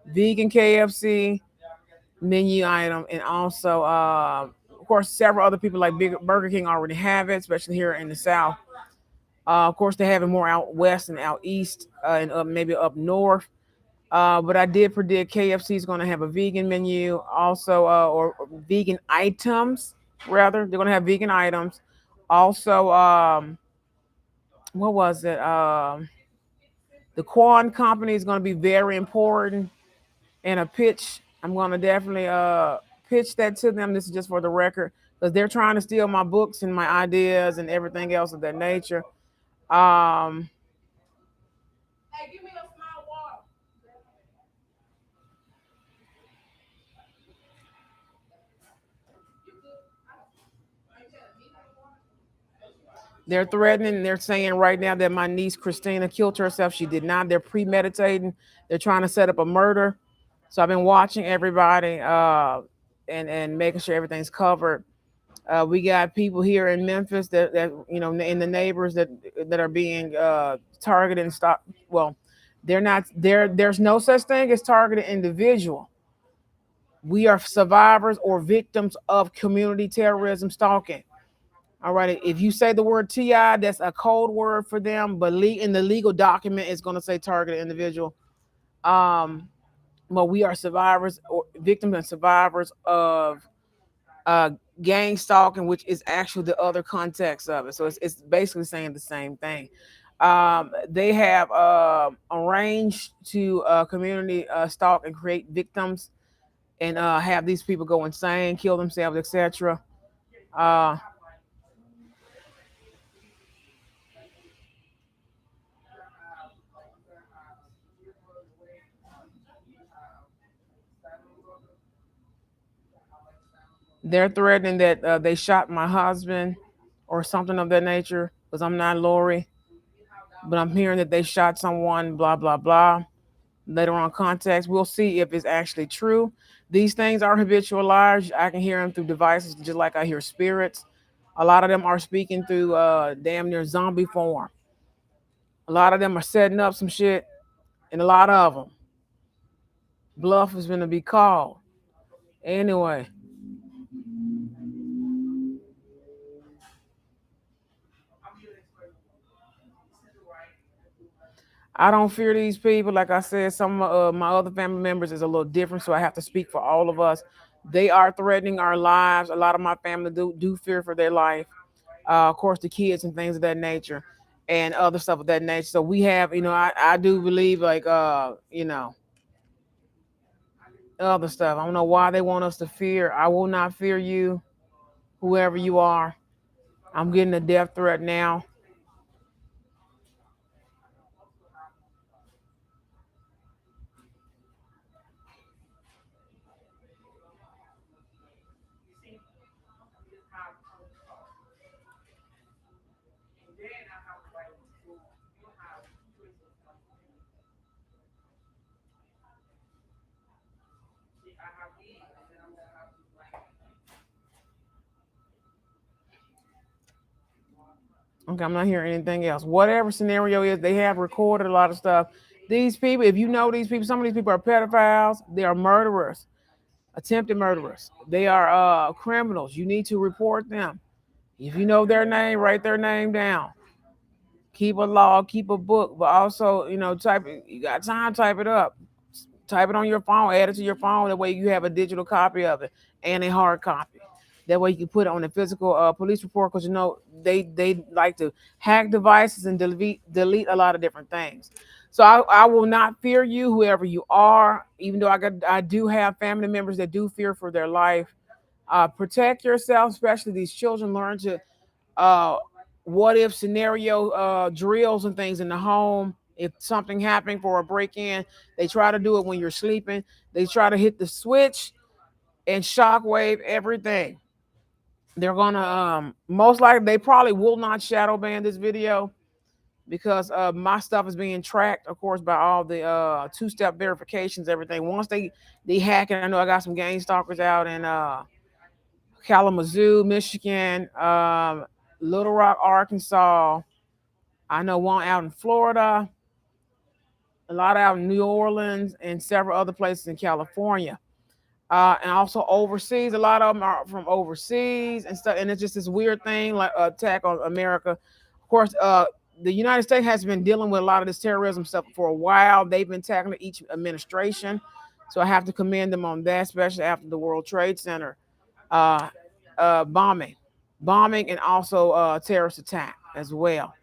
vegan KFC menu item, and also, of course, several other people like Burger King already have it, especially here in the South. Of course, they have it more out west and out east, and maybe up north. But I did predict KFC is going to have a vegan menu, also, or vegan items. Rather, they're going to have vegan items. Also, what was it? The Quan company is going to be very important in a pitch. I'm going to definitely pitch that to them. This is just for the record, because they're trying to steal my books and my ideas and everything else of that nature. Um, They're threatening. They're saying right now that my niece Christina killed herself. She did not. They're premeditating. They're trying to set up a murder. So I've been watching everybody and making sure everything's covered. We got people here in Memphis that in the neighbors that are being targeted and stopped. Well, they're not there. There's no such thing as targeted individual. We are survivors or victims of community terrorism stalking. All right. If you say the word TI, that's a code word for them, but in the legal document, it's going to say targeted individual. Um, but we are survivors or victims and survivors of uh, gang stalking, which is actually the other context of it. So it's basically saying the same thing. They have arranged to community stalk and create victims and have these people go insane, kill themselves, etc. Uh, They're threatening that they shot my husband or something of that nature because I'm not Lori. But I'm hearing that they shot someone, blah, blah, blah. Later on, context. We'll see if it's actually true. These things are habitual liars. I can hear them through devices just like I hear spirits. A lot of them are speaking through damn near zombie form. A lot of them are setting up some shit, and a lot of them. Bluff is going to be called. Anyway, I don't fear these people. Like I said, some of my other family members is a little different, so I have to speak for all of us. They are threatening our lives. A lot of my family do fear for their life. Of course, the kids and things of that nature, and other stuff of that nature. So we have, I do believe like, other stuff. I don't know why they want us to fear. I will not fear you, whoever you are. I'm getting a death threat now. Okay, I'm not hearing anything else. Whatever scenario is, they have recorded a lot of stuff. These people, if you know these people, some of these people are pedophiles. They are murderers, attempted murderers. They are criminals. You need to report them. If you know their name, write their name down. Keep a log, keep a book, but also, type it. You got time, type it up. Type it on your phone, add it to your phone. That way you have a digital copy of it and a hard copy. That way you can put it on a physical police report because they like to hack devices and delete a lot of different things. So I will not fear you, whoever you are, even though I do have family members that do fear for their life. Protect yourself, especially these children. Learn to uh, what if scenario drills and things in the home. If something happening for a break in, they try to do it when you're sleeping. They try to hit the switch and shockwave everything. They're gonna most likely they probably will not shadow ban this video because my stuff is being tracked, of course, by all the two-step verifications, everything. Once they hack it, I know I got some gang stalkers out in Kalamazoo, Michigan, Little Rock, Arkansas. I know one out in Florida, a lot out in New Orleans, and several other places in California. And also overseas, a lot of them are from overseas and stuff. And it's just this weird thing like attack on America. Of course, the United States has been dealing with a lot of this terrorism stuff for a while. They've been tackling each administration. So I have to commend them on that, especially after the World Trade Center uh, bombing, and also terrorist attack as well.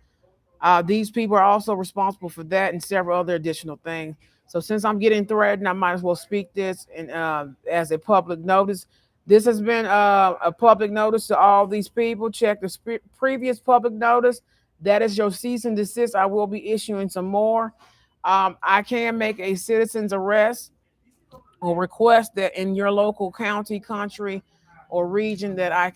These people are also responsible for that and several other additional things. So since I'm getting threatened, I might as well speak this and as a public notice. This has been a public notice to all these people. Check the previous public notice. That is your cease and desist. I will be issuing some more. I can make a citizen's arrest or request that in your local county, country, or region that I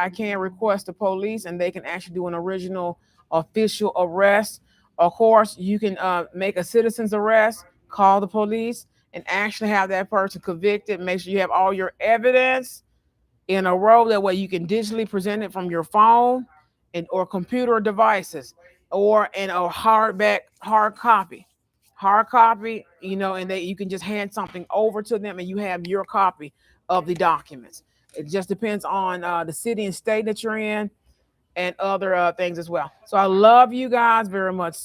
can request the police and they can actually do an original official arrest. Of course, you can make a citizen's arrest, call the police, and actually have that person convicted. Make sure you have all your evidence in a row. That way you can digitally present it from your phone and or computer devices or in a hard copy, and they you can just hand something over to them and you have your copy of the documents. It just depends on the city and state that you're in and other things as well. So I love you guys very much.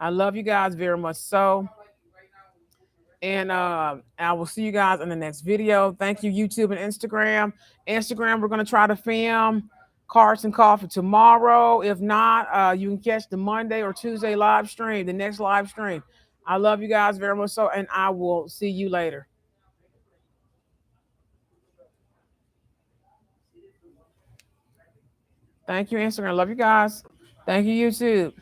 I love you guys very much. And I will see you guys in the next video. Thank you, YouTube and Instagram. Instagram, we're going to try to film Cards and Coffee tomorrow. If not, you can catch the Monday or Tuesday live stream, the next live stream. I love you guys very much and I will see you later. Thank you, Instagram. Love you guys. Thank you, YouTube.